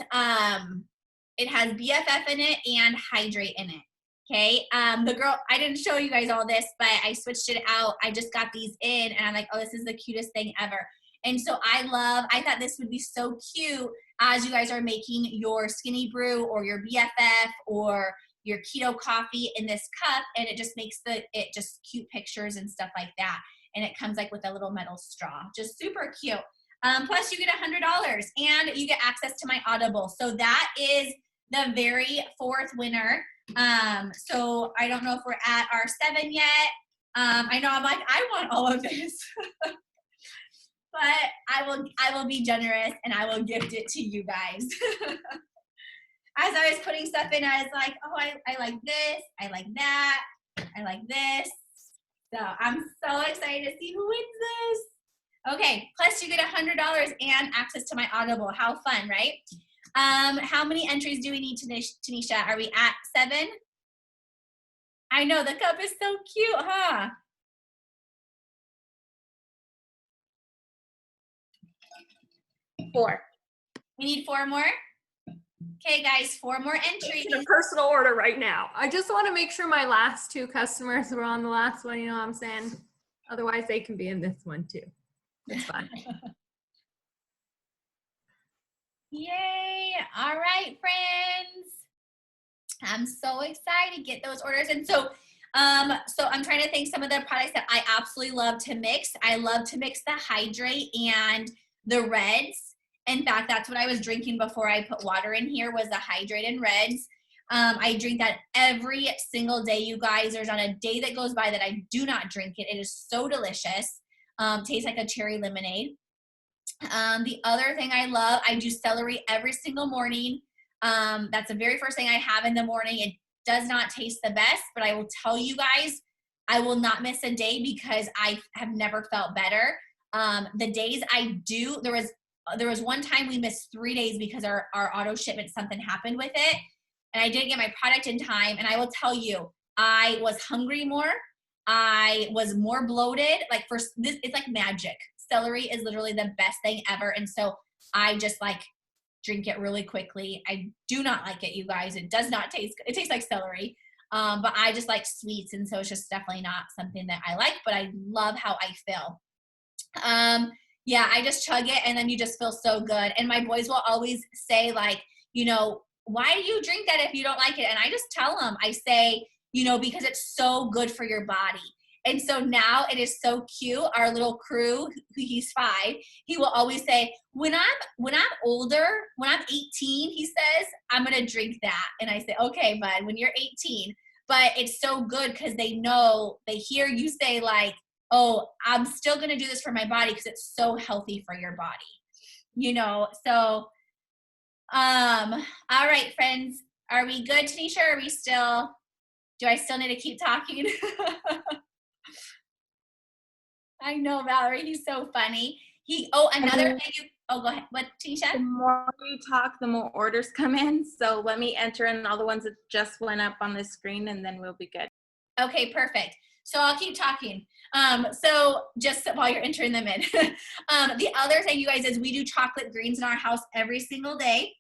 Speaker 1: BFF in it and hydrate in it. Okay, I didn't show you guys all this, but I switched it out. I just got these in, and I'm like, oh, this is the cutest thing ever. And so I thought this would be so cute as you guys are making your skinny brew or your BFF or your keto coffee in this cup, and it just makes just cute pictures and stuff like that. And it comes like with a little metal straw, just super cute. Plus you get $100 and you get access to my Audible. So that is the very 4th winner. So I don't know if we're at our 7 yet. I know I'm like, I want all of this, but I will be generous and I will gift it to you guys. As I was putting stuff in, I was like, oh, I like this, I like that, I like this. So I'm so excited to see who wins this. Okay, plus you get $100 and access to my Audible. How fun, right? How many entries do we need, Tanisha? Are we at 7? I know, the cup is so cute, huh?
Speaker 6: Four.
Speaker 1: We need 4 more? Okay, guys, 4 more entries.
Speaker 6: It's a personal order right now. I just want to make sure my last 2 customers were on the last one, you know what I'm saying? Otherwise, they can be in this one too. It's fine.
Speaker 1: Yay. All right, friends. I'm so excited to get those orders. And so I'm trying to think some of the products that I absolutely love to mix. I love to mix the Hydrate and the Reds. In fact, that's what I was drinking before I put water in here, was the Hydrate and Reds. I drink that every single day, you guys. There's not a day that goes by that I do not drink it. It is so delicious. Tastes like a cherry lemonade. The other thing I love, I do celery every single morning. That's the very first thing I have in the morning. It does not taste the best, but I will tell you guys, I will not miss a day because I have never felt better. The days I do, there was one time we missed 3 days because our auto shipment, something happened with it, and I didn't get my product in time. And I will tell you, I was hungry more. I was more bloated. Like it's like magic. Celery is literally the best thing ever. And so I just like drink it really quickly. I do not like it, you guys. It does not taste good. It tastes like celery. But I just like sweets. And so it's just definitely not something that I like, but I love how I feel. Yeah, I just chug it and then you just feel so good. And my boys will always say like, why do you drink that if you don't like it? And I just tell them, I say, because it's so good for your body. And so now it is so cute. Our little crew, he's 5, he will always say, when I'm older, when I'm 18, he says, I'm gonna drink that. And I say, okay, bud, when you're 18. But it's so good because they know, they hear you say like, oh, I'm still gonna do this for my body because it's so healthy for your body. You know, so all right, friends. Are we good, Tanisha? Are we still, do I still need to keep talking? I know, Valerie, he's so funny. Another thing, go ahead. What, Tanisha?
Speaker 4: The more you talk, the more orders come in. So let me enter in all the ones that just went up on the screen and then we'll be good.
Speaker 1: Okay, perfect. So I'll keep talking. So just while you're entering them in. The other thing, you guys, is we do chocolate greens in our house every single day.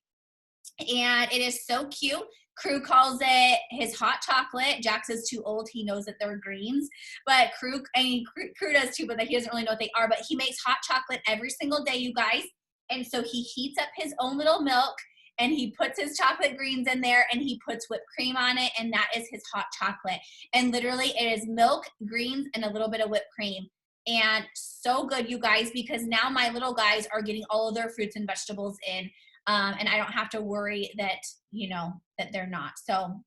Speaker 1: And it is so cute. Crew calls it his hot chocolate. Jax is too old. He knows that they're greens. But Crew does too, but he doesn't really know what they are. But he makes hot chocolate every single day, you guys. And so he heats up his own little milk and he puts his chocolate greens in there and he puts whipped cream on it. And that is his hot chocolate. And literally it is milk, greens, and a little bit of whipped cream. And so good, you guys, because now my little guys are getting all of their fruits and vegetables in. And I don't have to worry that, you know, that they're not. So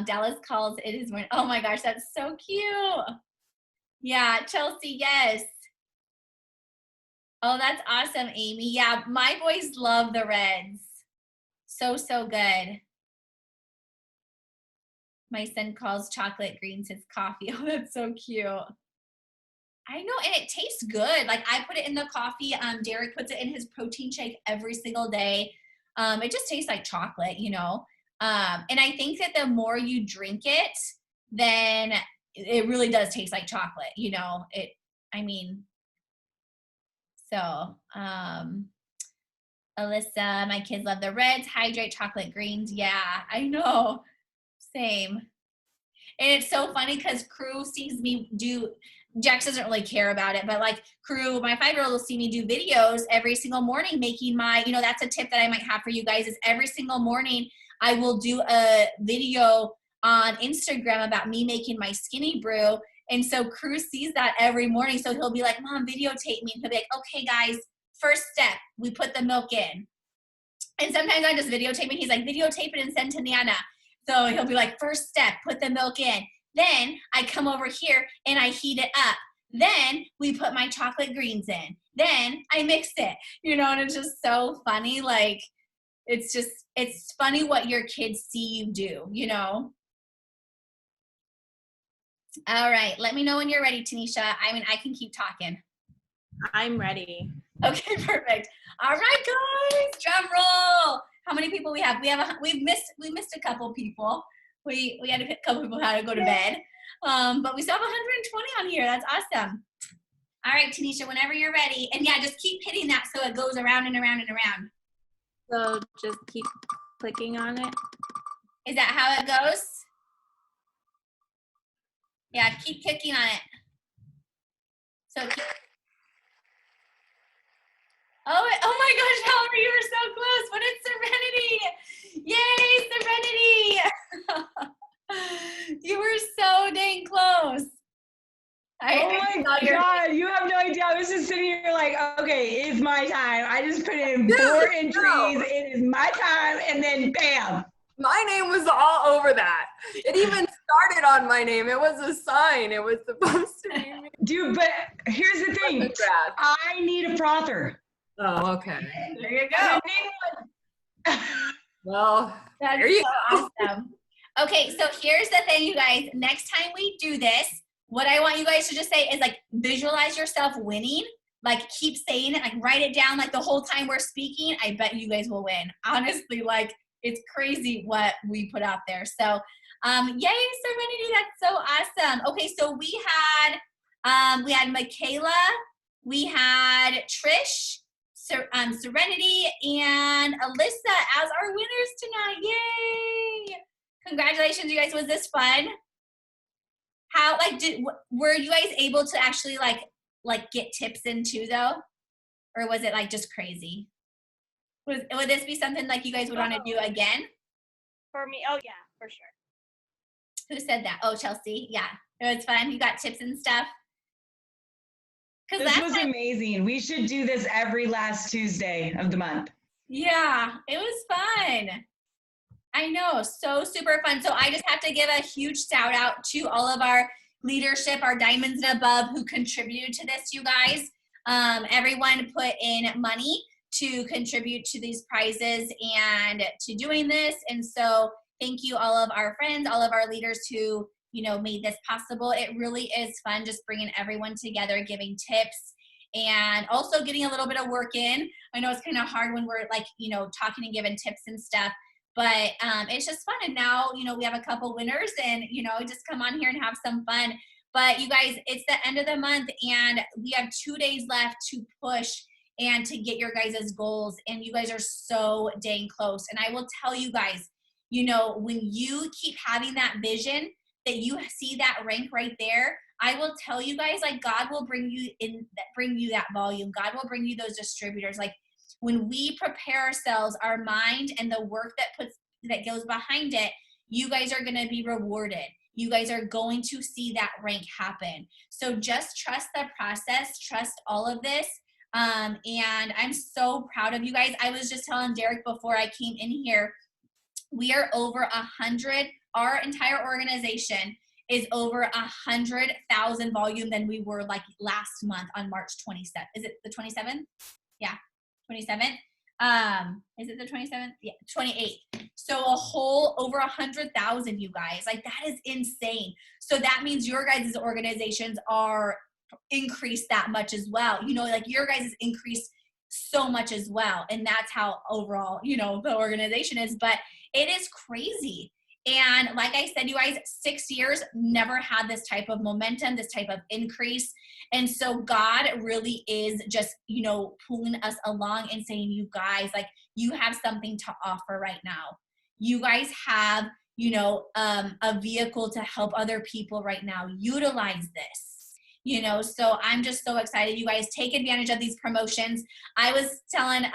Speaker 1: Dallas calls it is when, oh my gosh, that's so cute. Yeah, Chelsea, yes. Oh, that's awesome, Amy. Yeah, my boys love the reds. So, so good. My son calls chocolate greens his coffee. Oh, that's so cute. I know, and it tastes good. Like I put it in the coffee. Derek puts it in his protein shake every single day. It just tastes like chocolate, you know. And I think that the more you drink it, then it really does taste like chocolate, you know. Alyssa, my kids love the reds, hydrate, chocolate greens. Yeah, I know. Same. And it's so funny because Crew sees me do, Jax doesn't really care about it, but like Crew, my 5-year-old will see me do videos every single morning making my, you know, that's a tip that I might have for you guys, is every single morning I will do a video on Instagram about me making my skinny brew. And so Crew sees that every morning. So he'll be like, Mom, videotape me. And he'll be like, okay, guys, first step, we put the milk in. And sometimes I just videotape it. He's like, videotape it and send to Nana. So he'll be like, first step, put the milk in. Then I come over here and I heat it up. Then we put my chocolate greens in. Then I mix it, you know, and it's just so funny. Like, it's funny what your kids see you do, you know? All right, let me know when you're ready, Tanisha. I mean, I can keep talking.
Speaker 4: I'm ready.
Speaker 1: Okay, perfect. All right, guys, drum roll. How many people we have? We missed a couple people. We had a couple people who had to go to bed. But we still have 120 on here. That's awesome. All right, Tanisha, whenever you're ready. And yeah, just keep hitting that so it goes around and around and around.
Speaker 4: So just keep clicking on it.
Speaker 1: Is that how it goes? Yeah, keep clicking on it. So keep. Oh my gosh, Valerie, you were so close. But it's Serenity. Yay, Serenity. You were so dang close.
Speaker 3: Oh my God, you have no idea. I was just sitting here like, okay, it's my time. I just put in 4 entries. No. It is my time. And then bam.
Speaker 9: My name was all over that. It even started on my name. It was a sign. It was supposed to be me.
Speaker 3: Dude, but here's the thing. I need a frother.
Speaker 9: Oh, okay.
Speaker 1: There you go.
Speaker 9: Well,
Speaker 1: that's
Speaker 9: there you
Speaker 1: so awesome. Okay, so here's the thing, you guys. Next time we do this, what I want you guys to just say is like, visualize yourself winning. Like, keep saying it, like write it down like the whole time we're speaking. I bet you guys will win. Honestly, like, it's crazy what we put out there. So, yay, Serenity, that's so awesome. Okay, so we had Michaela, we had Trish, Serenity, and Alyssa as our winners tonight. Yay! Congratulations, you guys. Was this fun? How, like, were you guys able to actually like get tips in too, though? Or was it like just crazy? Would this be something like you guys would want to do again?
Speaker 10: For me, oh yeah, for sure.
Speaker 1: Who said that? Oh, Chelsea, yeah. It was fun. You got tips and stuff.
Speaker 3: This was amazing. We should do this every last Tuesday of the month.
Speaker 1: Yeah, it was fun. I know, so super fun. So I just have to give a huge shout out to all of our leadership, our diamonds and above who contributed to this, you guys. Everyone put in money to contribute to these prizes and to doing this. And so thank you all of our friends, all of our leaders who, you know, made this possible. It really is fun just bringing everyone together, giving tips, and also getting a little bit of work in. I know it's kind of hard when we're like, you know, talking and giving tips and stuff, but it's just fun. And now, you know, we have a couple winners and, you know, just come on here and have some fun. But you guys, it's the end of the month and we have 2 days left to push and to get your guys' goals. And you guys are so dang close. And I will tell you guys, you know, when you keep having that vision that you see that rank right there, I will tell you guys, like, God will bring you that volume. God will bring you those distributors. Like, when we prepare ourselves, our mind and the work that goes behind it, you guys are going to be rewarded. You guys are going to see that rank happen. So just trust the process, trust all of this. And I'm so proud of you guys. I was just telling Derek before I came in here, we are over 100. Our entire organization is over 100,000 volume than we were like last month on March 27th. Is it the 27th? Yeah, 27th. Is it the 27th? Yeah, 28th. So a whole over 100,000, you guys. Like, that is insane. So that means your guys' organizations are increased that much as well. You know, like your guys' increased so much as well. And that's how overall, you know, the organization is. But it is crazy. And like I said, you guys, 6 years, never had this type of momentum, this type of increase. And so God really is just, you know, pulling us along and saying, you guys, like, you have something to offer right now. You guys have, you know, a vehicle to help other people right now. Utilize this, you know. So I'm just so excited. You guys take advantage of these promotions. I was telling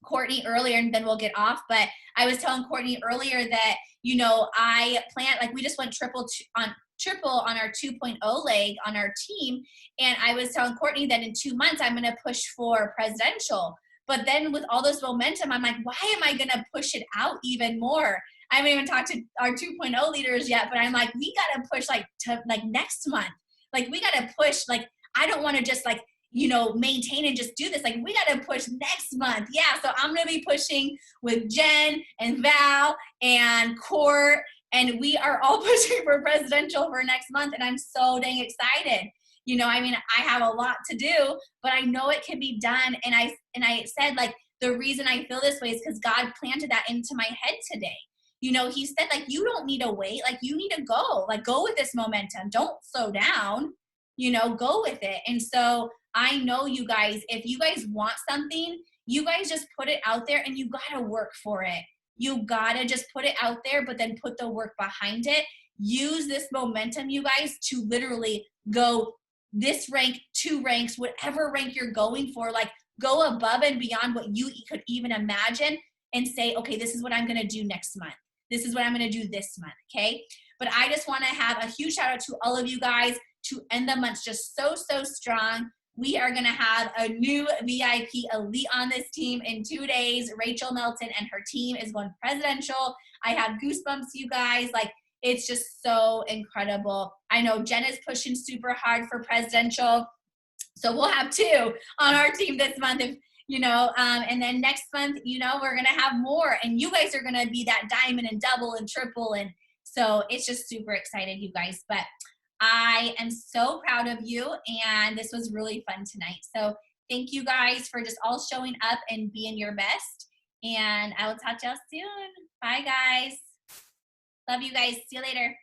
Speaker 1: Courtney earlier, and then we'll get off, but I was telling Courtney earlier that, you know, I plan, like, we just went triple on our 2.0 leg on our team. And I was telling Courtney that in 2 months, I'm going to push for presidential. But then with all this momentum, I'm like, why am I going to push it out even more? I haven't even talked to our 2.0 leaders yet, but I'm like, we got to push to next month. Like, we got to push, like, I don't want to just like, you know, maintain and just do this. Like, we got to push next month. Yeah. So I'm going to be pushing with Jen and Val and Court, and we are all pushing for presidential for next month. And I'm so dang excited. You know, I mean, I have a lot to do, but I know it can be done. And I said, like, the reason I feel this way is because God planted that into my head today. You know, he said, like, you don't need to wait. Like, you need to go. Like, go with this momentum. Don't slow down. You know, go with it. And so I know, you guys, if you guys want something, you guys just put it out there and you got to work for it. You got to just put it out there, but then put the work behind it. Use this momentum, you guys, to literally go this rank, 2 ranks, whatever rank you're going for, like, go above and beyond what you could even imagine and say, okay, this is what I'm going to do next month. This is what I'm going to do this month. Okay. But I just want to have a huge shout out to all of you guys to end the month just so, so strong. We are going to have a new VIP elite on this team in 2 days. Rachel Melton and her team is going presidential. I have goosebumps, you guys. Like, it's just so incredible. I know Jen is pushing super hard for presidential. So we'll have 2 on our team this month, if, you know, and then next month, you know, we're going to have more, and you guys are going to be that diamond and double and triple. And so it's just super excited, you guys. But I am so proud of you, and this was really fun tonight. So thank you guys for just all showing up and being your best, and I will talk to y'all soon. Bye, guys. Love you guys. See you later.